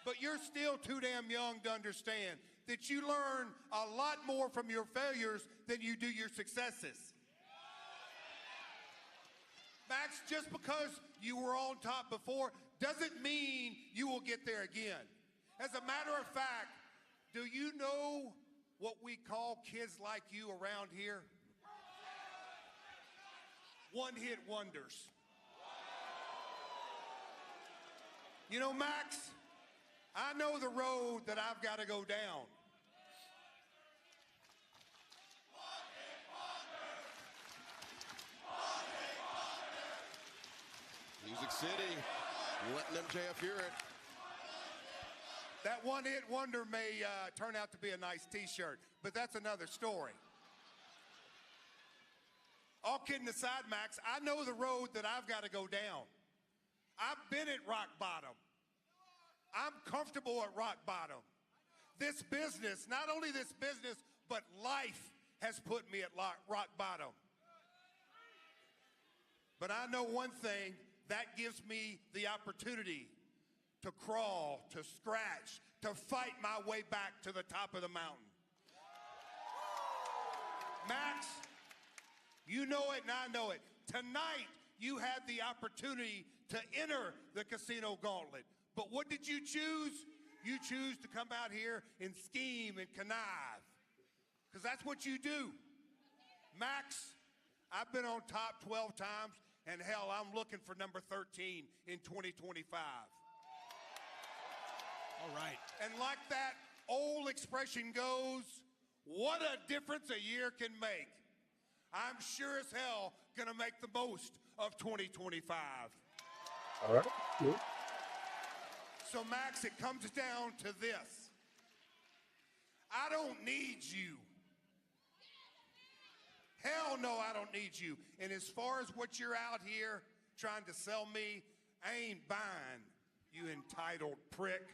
But you're still too damn young to understand that you learn a lot more from your failures than you do your successes. Max, just because you were on top before doesn't mean you will get there again. As a matter of fact, do you know what we call kids like you around here? One-hit wonders. You know, Max, I know the road that I've got to go down. Music City, letting MJF hear it. That one-hit wonder may turn out to be a nice T-shirt, but that's another story. All kidding aside, Max, I know the road that I've got to go down. I've been at rock bottom. I'm comfortable at rock bottom. This business, not only this business, but life has put me at rock bottom. But I know one thing, that gives me the opportunity to crawl, to scratch, to fight my way back to the top of the mountain. Max, you know it and I know it. Tonight, you had the opportunity to enter the casino gauntlet. But what did you choose? You choose to come out here and scheme and connive. Because that's what you do. Max, I've been on top 12 times, and hell, I'm looking for number 13 in 2025. All right. And like that old expression goes, what a difference a year can make. I'm sure as hell gonna make the most of 2025. All right. Cool. So Max, it comes down to this. I don't need you. Hell no, I don't need you. And as far as what you're out here trying to sell me, I ain't buying, you entitled prick.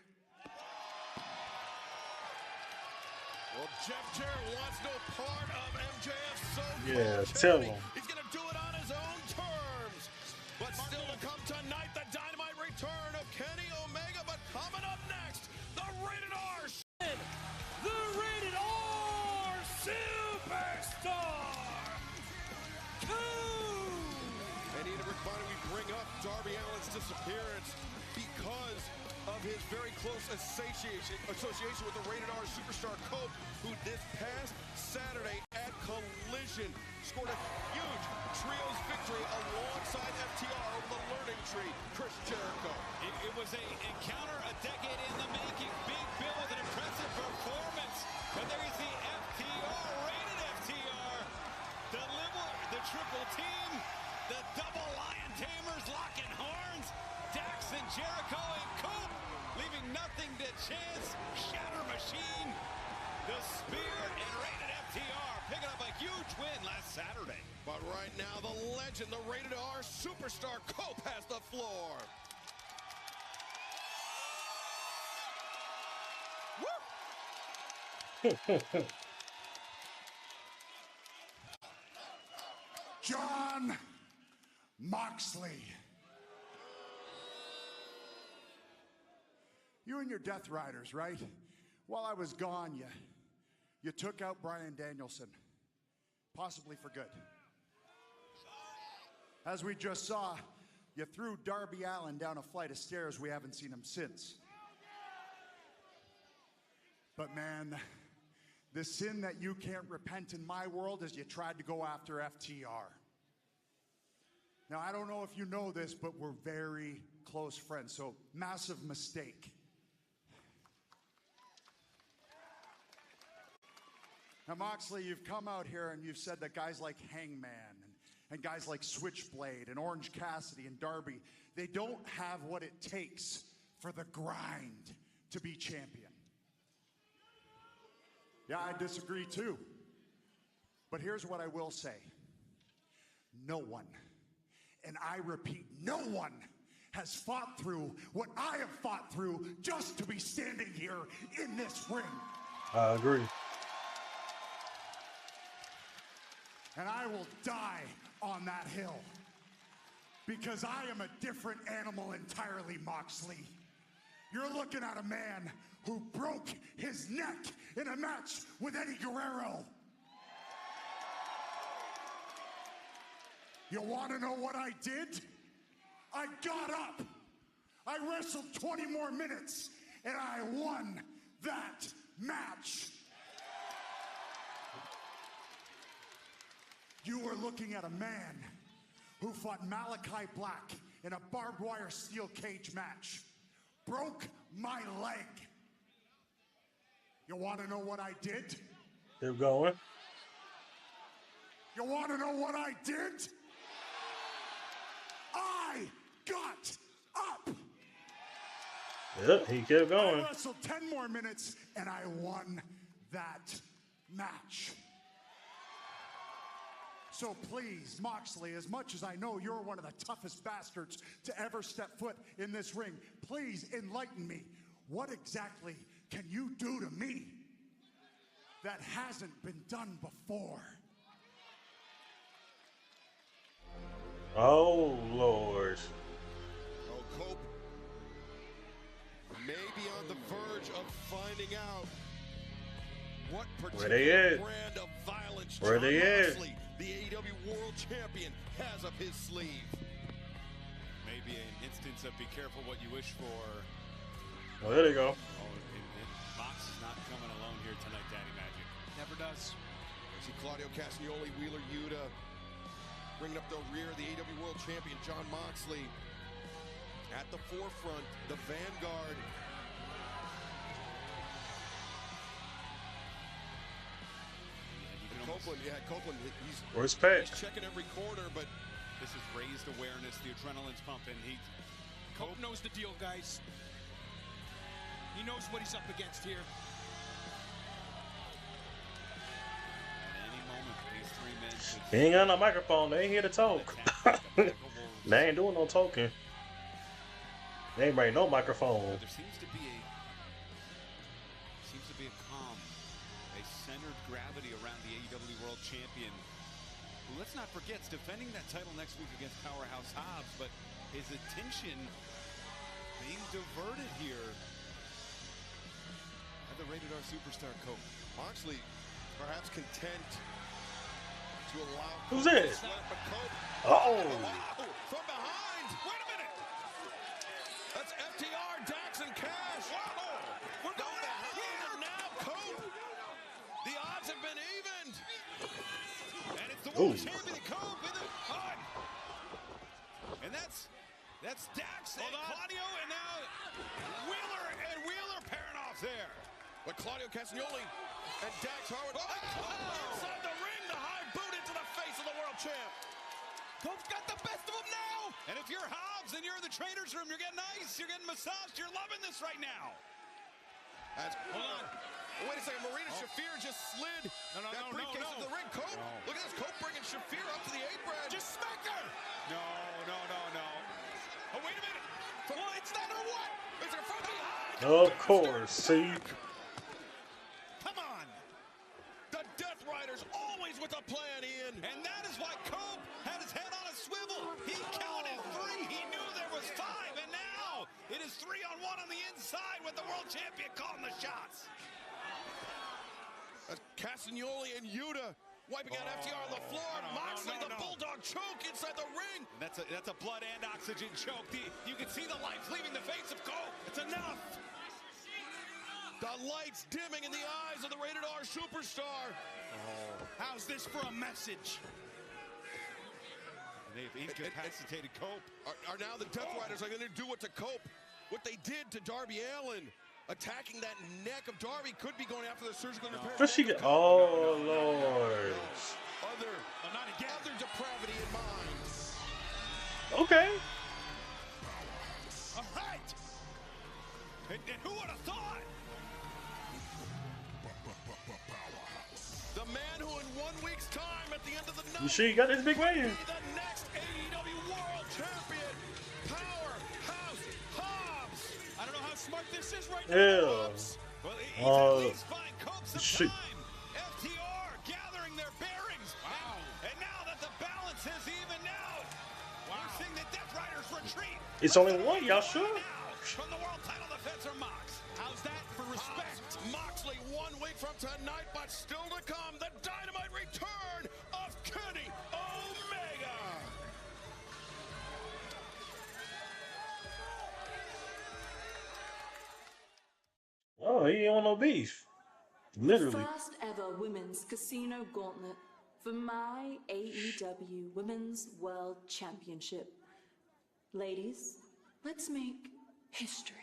Well, Jeff Jarrett wants no part of MJF so Yeah, much. tell him. He's going to do it on his own terms. But still to come tonight, the Dynamite return of Kenny Omega. But coming up next, the Rated R. The Rated R Superstar. And everybody, we bring up Darby Allin's disappearance because of his very close association with the Rated R Superstar Cope, who this past Saturday at Collision scored a huge trios victory alongside FTR over the Learning Tree, Chris Jericho. It was an encounter a decade in the making. Big Bill with an impressive performance. But there is the FTR, Rated FTR. The triple team, the double Lion Tamers locking horns. Dax and Jericho and Cope leaving nothing to chance. Shatter Machine, the Spear, and Rated FTR picking up a huge win last Saturday. But right now, the legend, the Rated R Superstar Cope has the floor. John Moxley. You and your Death Riders, right? While I was gone, you took out Bryan Danielson, possibly for good. As we just saw, you threw Darby Allin down a flight of stairs. We haven't seen him since. But man, the sin that you can't repent in my world is you tried to go after FTR. Now, I don't know if you know this, but we're very close friends, so massive mistake. Now, Moxley, you've come out here and you've said that guys like Hangman and guys like Switchblade and Orange Cassidy and Darby, they don't have what it takes for the grind to be champion. Yeah, I disagree too. But here's what I will say. No one, and I repeat, no one has fought through what I have fought through just to be standing here in this ring. I agree. And I will die on that hill because I am a different animal entirely, Moxley. You're looking at a man who broke his neck in a match with Eddie Guerrero. You want to know what I did? I got up. I wrestled 20 more minutes, and I won that match. You were looking at a man who fought Malachi Black in a barbed wire steel cage match. Broke my leg. You want to know what I did? Keep going. You want to know what I did? I got up. Yep, he kept going. I wrestled 10 more minutes and I won that match. So please, Moxley, as much as I know you're one of the toughest bastards to ever step foot in this ring, please enlighten me. What exactly can you do to me that hasn't been done before? Oh, Lord. Oh, Cope may be on the verge of finding out what particular brand of violence John Moxley, the AEW World Champion, has up his sleeve. Maybe an instance of be careful what you wish for. Oh, there they go. Mox is not coming alone here tonight, Daddy Magic. Never does. We see Claudio Castagnoli, Wheeler Yuta, bringing up the rear, the AEW World Champion, John Moxley. At the forefront, the Vanguard. Copeland, he's checking every corner, but this is raised awareness. The adrenaline's pumping. Cope knows the deal, guys. He knows what he's up against here. At any moment, these three men could... He ain't got no microphone. They ain't here to talk. They ain't doing no talking. They ain't bring no microphone. There seems to be a calm, a centered gravity around the AEW World Champion, who, let's not forget, is defending that title next week against Powerhouse Hobbs, but his attention being diverted here by the Rated R Superstar Cope. Moxley perhaps content to allow... Who's this? Oh! From behind! Wait a minute! That's FTR, Dax, and Cash. Whoa! We're going out here now, Cope. The odds have been evened. And it's the World Champion, Cope, in the hunt. And that's Dax and Claudio, and now Wheeler pairing off there. But Claudio Castagnoli and Dax Harwood inside the ring, the high boot into the face of the world champ. Cope's got the best of them now. And if you're Hobbs and you're in the trainer's room, you're getting ice, you're getting massaged, you're loving this right now. Hold on. Wait a second, Marina Shafir just slid that briefcase into the ring. Cope, look at this. Cope bringing Shafir up to the apron. Just smack her. No. Oh, wait a minute. Well, it's not her what? It's her from behind. Of course, see? Come on. The Death Riders always with a plan, Ian. And that is why Cope had his head on a swivel. He counted 3. He knew there was 5. And now it is 3-on-1 on the inside with the world champion calling the shots. Castagnoli and Yuta wiping out FTR on the floor. Moxley, the Bulldog choke inside the ring. That's a blood and oxygen choke. You can see the life leaving the face of Cope. It's enough. The lights dimming in the eyes of the Rated R Superstar. How's this for a message? And they've incapacitated Cope. Are now the Death Riders are going to do what to Cope, what they did to Darby Allin. Attacking that neck of Darby, could be going after the surgical repair. Oh, Lord. Other depravity in mind. Okay. All right. And who would have thought? The man who in 1 week's time at the end of the night... You sure you got this big win? ...the next AEW World Champion, Powerhouse Hobbs. I don't know how smart this is right now. Yeah. Well, he's at least find Cope some Shoot. time. FTR gathering their bearings. Wow. And now that the balance has evened out, we're seeing the Death Riders retreat. It's only one, y'all sure? From the world title defense are Mox. How's that for respect? Moxley 1 week from tonight, but still to come, the Dynamite return of Kenny Omega. Oh, he ain't on no beef. Literally. First ever women's casino gauntlet for my AEW Women's World Championship. Ladies, let's make history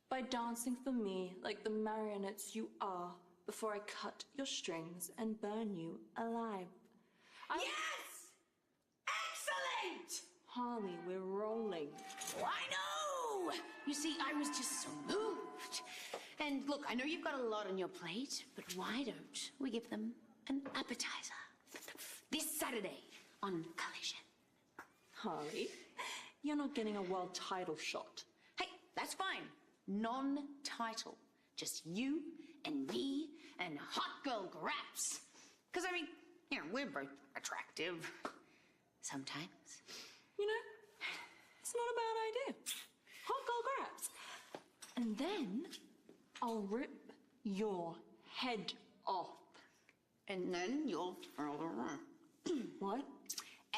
by dancing for me like the marionettes you are before I cut your strings and burn you alive. Yes! Excellent! Harley, we're rolling. I know! You see, I was just so moved. And look, I know you've got a lot on your plate, but why don't we give them an appetizer? This Saturday on Collision. Harley, you're not getting a world title shot. Hey, that's fine. Non-title. Just you and me and hot girl Graps. Because, I mean, you know, we're both attractive. Sometimes. You know, it's not a bad idea. Hot girl grabs. And then I'll rip your head off. And then you'll feel the wrath. What?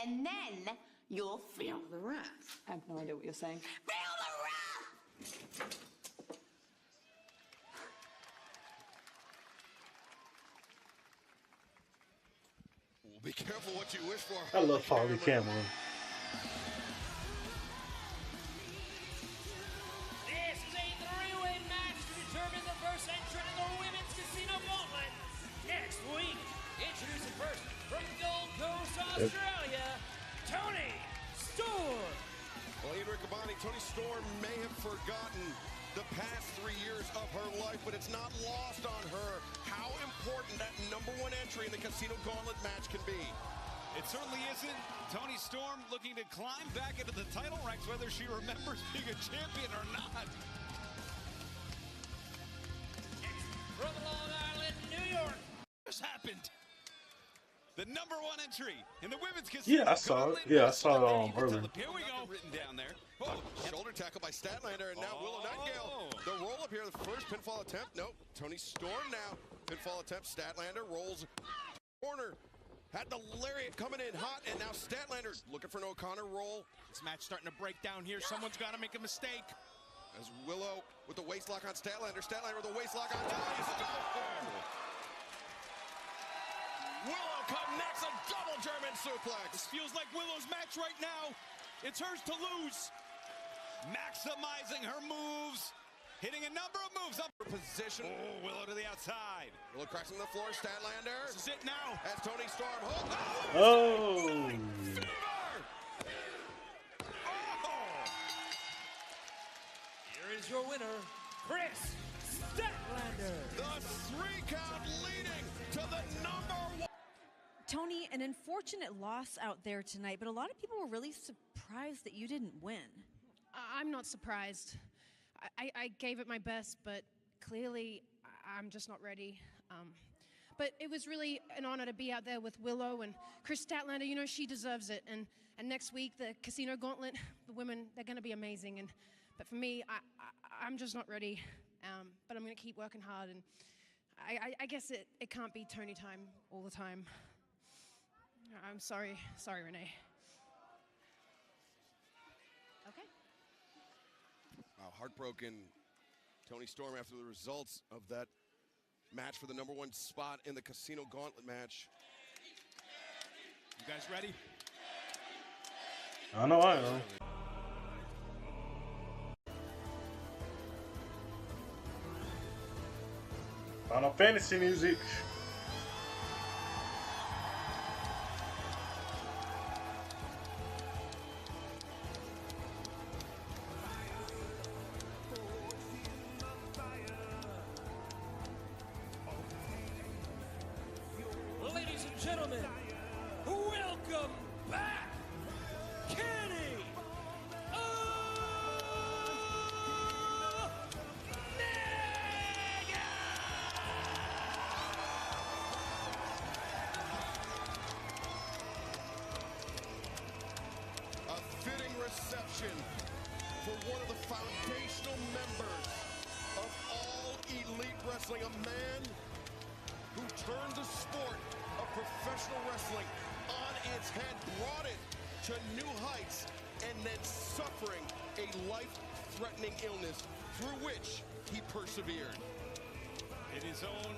And then you'll feel the wrath. I have no idea what you're saying. Feel the wrath! Be careful what you wish for. I love Harley Cameron. This is a three-way match to determine the first entrant in the Women's Casino Gauntlet. Next week, introducing first from Gold Coast, Australia, Toni Storm. Well, Ian Riccaboni, Toni Storm may have forgotten the past 3 years of her life, but it's not lost on her how important that #1 entry in the Casino Gauntlet match can be. It certainly isn't. Toni Storm looking to climb back into the title ranks, whether she remembers being a champion or not. From Long Island, New York. What happened? The #1 entry in the Women's Casino. Yeah, I saw it. Yeah, I saw it earlier. Here we go. Written down there. Oh, shoulder tackle by Statlander, and now Willow Nightingale. The roll up here, the first pinfall attempt. Nope, Toni Storm now. Pinfall attempt, Statlander rolls corner. Had the lariat coming in hot, and now Statlander looking for an O'Connor roll. This match starting to break down here. Someone's got to make a mistake. As Willow with the waist lock on Statlander. Statlander with the waist lock on Toni Storm. Willow connects a double German suplex. This feels like Willow's match right now. It's hers to lose. Maximizing her moves. Hitting a number of moves up her position. Oh, Willow to the outside. Willow cracks on the floor. Statlander. This is it now. As Toni Storm holds. Oh. Here is your winner, Chris Statlander. The 3-count leading to the #1. Toni, an unfortunate loss out there tonight, but a lot of people were really surprised that you didn't win. I'm not surprised. I gave it my best, but clearly I'm just not ready. But it was really an honor to be out there with Willow and Chris Statlander. You know, she deserves it. And next week, the Casino Gauntlet, the women, they're going to be amazing. But for me, I'm just not ready. But I'm going to keep working hard. And I guess it can't be Toni time all the time. I'm sorry. Sorry, Renee. Okay. Wow, heartbroken Toni Storm after the results of that match for the #1 spot in the Casino Gauntlet match. You guys ready? I know I am. Final Fantasy music. Ladies and gentlemen, welcome back, Kenny A fitting reception for one of the foundational members of all elite wrestling, a man who turned the sport of professional wrestling on its head, brought it to new heights, and then suffering a life-threatening illness through which he persevered. In his own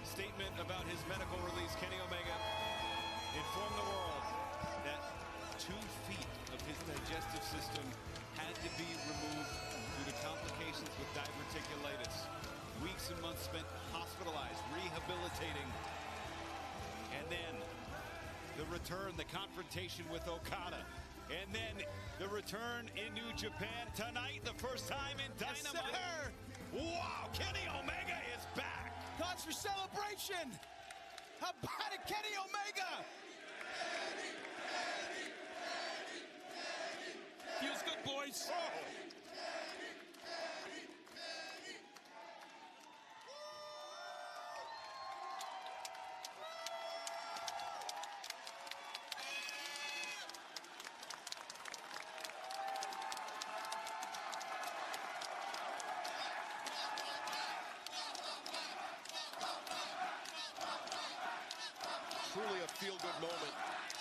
statement about his medical release, Kenny Omega informed the world that 2 feet of his digestive system had to be removed due to complications with diverticulitis. Weeks and months spent hospitalized, rehabilitating. And then the return, the confrontation with Okada. And then the return in New Japan tonight, the first time in Dynamite. Yes, wow, Kenny Omega is back. Cause for celebration. How about it, Kenny Omega? Feels good, boys. Truly a feel-good moment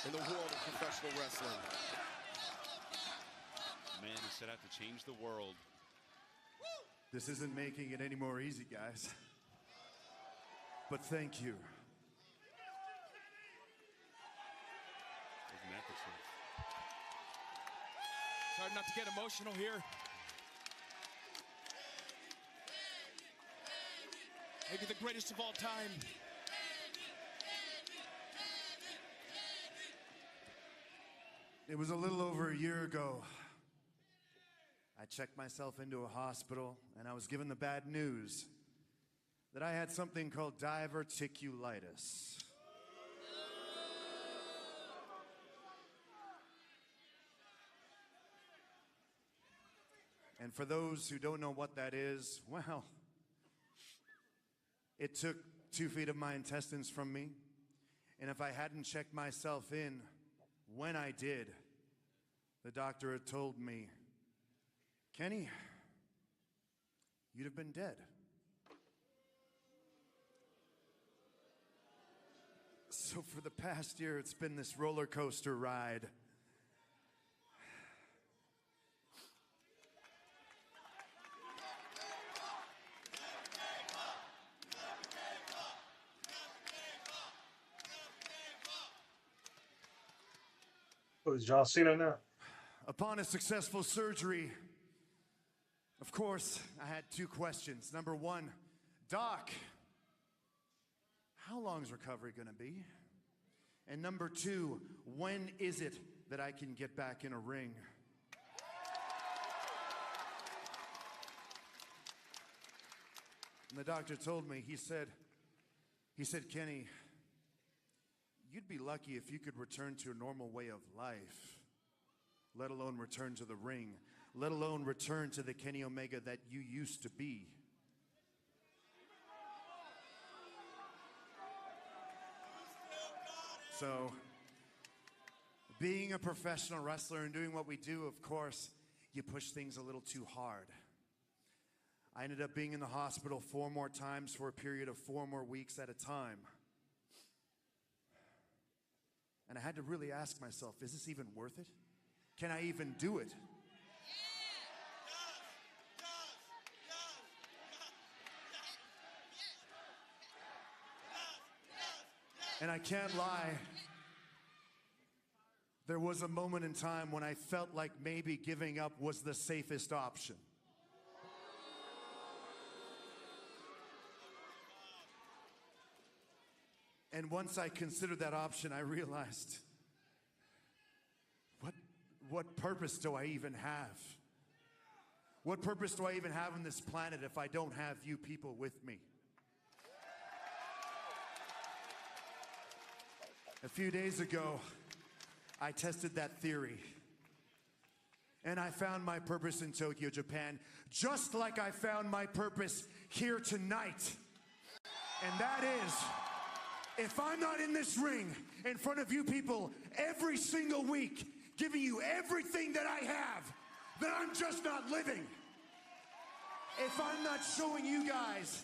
in the world of professional wrestling. Man who set out to change the world. This isn't making it any more easy, guys. But thank you. Isn't that the truth? It's hard not to get emotional here. Maybe the greatest of all time. It was a little over a year ago. I checked myself into a hospital, and I was given the bad news that I had something called diverticulitis. And for those who don't know what that is, well, it took 2 feet of my intestines from me, and if I hadn't checked myself in when I did, the doctor had told me, Kenny, you'd have been dead. So for the past year, it's been this roller coaster ride. Oh, is John Cena now? Upon a successful surgery, of course, I had 2 questions. Number 1, Doc, how long's recovery gonna be? And number 2, when is it that I can get back in a ring? And the doctor told me, he said, Kenny, you'd be lucky if you could return to a normal way of life, let alone return to the ring, let alone return to the Kenny Omega that you used to be. So, being a professional wrestler and doing what we do, of course, you push things a little too hard. I ended up being in the hospital 4 more times for a period of 4 more weeks at a time. And I had to really ask myself, is this even worth it? Can I even do it? And I can't lie, there was a moment in time when I felt like maybe giving up was the safest option. And once I considered that option, I realized, what purpose do I even have? What purpose do I even have on this planet if I don't have you people with me? A few days ago, I tested that theory. And I found my purpose in Tokyo, Japan, just like I found my purpose here tonight. And that is, if I'm not in this ring in front of you people every single week, giving you everything that I have, then I'm just not living. If I'm not showing you guys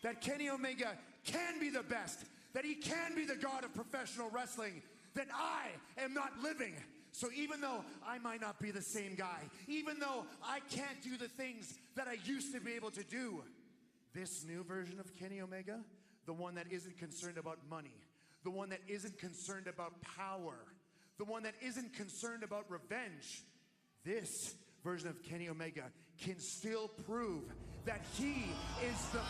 that Kenny Omega can be the best, that he can be the god of professional wrestling, then I am not living. So even though I might not be the same guy, even though I can't do the things that I used to be able to do, this new version of Kenny Omega, the one that isn't concerned about money, the one that isn't concerned about power, the one that isn't concerned about revenge, this version of Kenny Omega can still prove that he is the...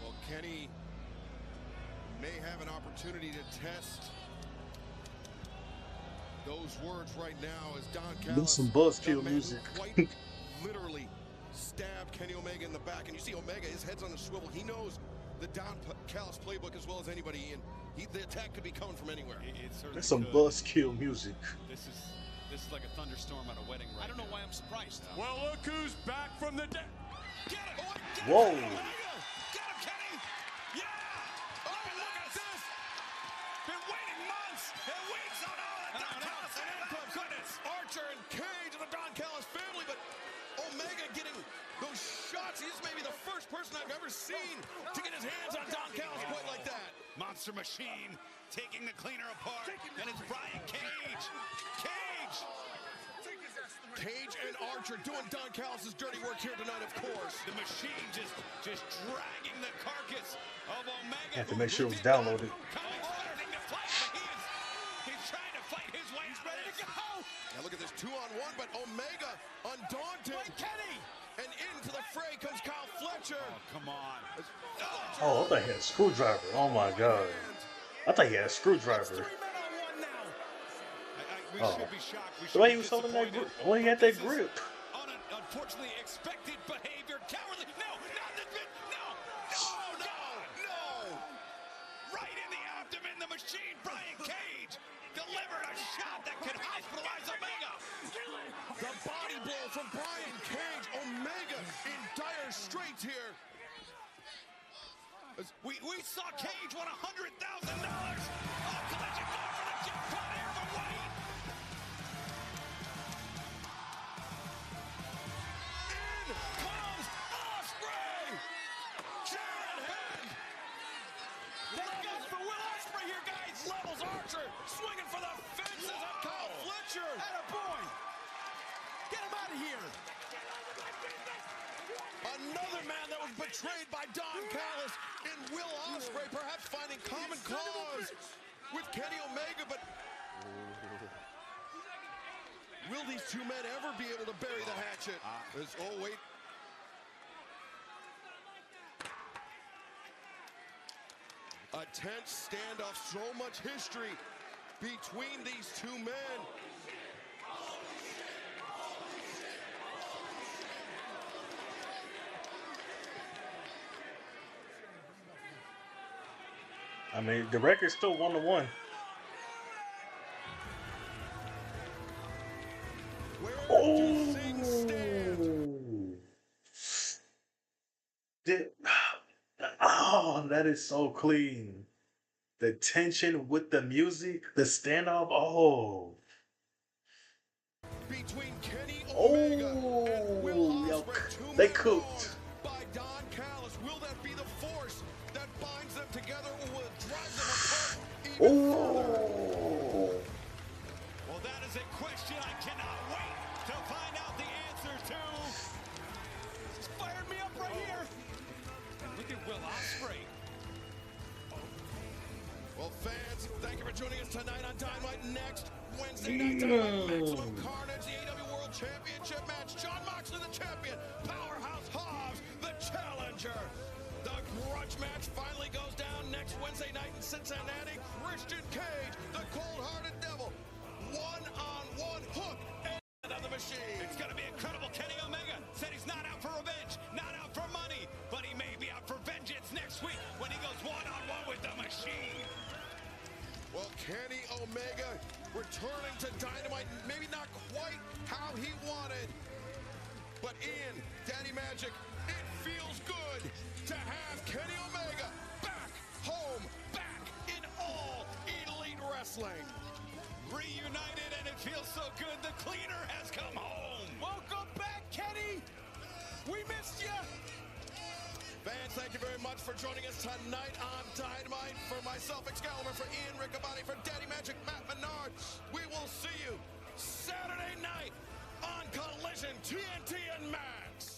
Well, Kenny may opportunity to test those words right now as Don Need Callis, some buzzkill music. quite literally stabbed Kenny Omega in the back. And you see Omega, his head's on a swivel. He knows the Don Callis playbook as well as anybody, and the attack could be coming from anywhere. That's some buzzkill music. This is like a thunderstorm at a wedding right I don't know why I'm surprised. Well, look who's back from the dead. Get it! Oh, get Whoa. It, get him, Kenny! Yeah! Oh, look at this! Been waiting months and weeks on all that Don Callis. Oh, goodness! Archer and Cage and the Don Callis family, but Omega getting those shots. He's maybe the first person I've ever seen to get his hands on Don Callis quite like that. Monster Machine taking the cleaner apart, and it's Brian Cage. Cage and Archer doing Don Callis' dirty work here tonight, of course. The Machine just dragging the carcass of Omega. I have to make sure it was downloaded. Expecting to fight, but he's trying to fight his way. He's ready to go. Now look at this 2-on-1, but Omega undaunted. Kenny. And into the fray comes Kyle Fletcher. Oh, come on. Oh, I thought he had a screwdriver. Oh my god. I thought he had a screwdriver. We should be shocked. The way he was holding that grip. The way he had that grip. Unfortunately, expected behavior. Cowardly. No. Right in the abdomen, the Machine, Brian Cage, delivered a shot that could hospitalize Omega. The body blow from Brian Cage. Omega in dire straits here. We saw Cage won $100,000. Oh, collision going for the jackpot here, but wait. In comes Ospreay. Giant head. Look out for Will Ospreay here, guys. Levels Archer. Swinging for the fences on Kyle Fletcher. Attaboy. Get him out of here. Another man that was betrayed by Don Callis in Will Ospreay, perhaps finding common cause with Kenny Omega, but will these two men ever be able to bury the hatchet? Oh, wait. A tense standoff, so much history between these two men. I mean, the record's still 1-1. Oh, that is so clean. The tension with the music, the standoff. Oh. Between Kenny Omega and Will Ospreay, they cooked. By Don Callis, will that be the force that binds them together, or will it drive them apart even further? Well, that is a question I cannot wait to find out the answer to. This fired me up right here. And look at Will Ospreay. Well, fans, thank you for joining us tonight on Dynamite. Next Wednesday night, Maximum Carnage, the AEW World Championship match. Jon Moxley, the champion. Powerhouse Hobbs, the challenger. The grudge match finally goes down next Wednesday night in Cincinnati. Christian Cage, the cold-hearted devil. One-on-one hook and on the Machine. It's going to be incredible. Kenny Omega said he's not out for revenge, not out for money, but he may be out for vengeance next week when he goes one-on-one with the Machine. Well, Kenny Omega returning to Dynamite, maybe not quite how he wanted, but Ian, Daddy Magic, it feels good to have Kenny Omega back home, back in all Elite Wrestling. Reunited, and it feels so good. The cleaner has come home. Welcome back, Kenny. We missed you. Fans, thank you very much for joining us tonight on Dynamite. For myself, Excalibur, for Ian Riccaboni, for Daddy Magic, Matt Menard. We will see you Saturday night on Collision TNT and Max.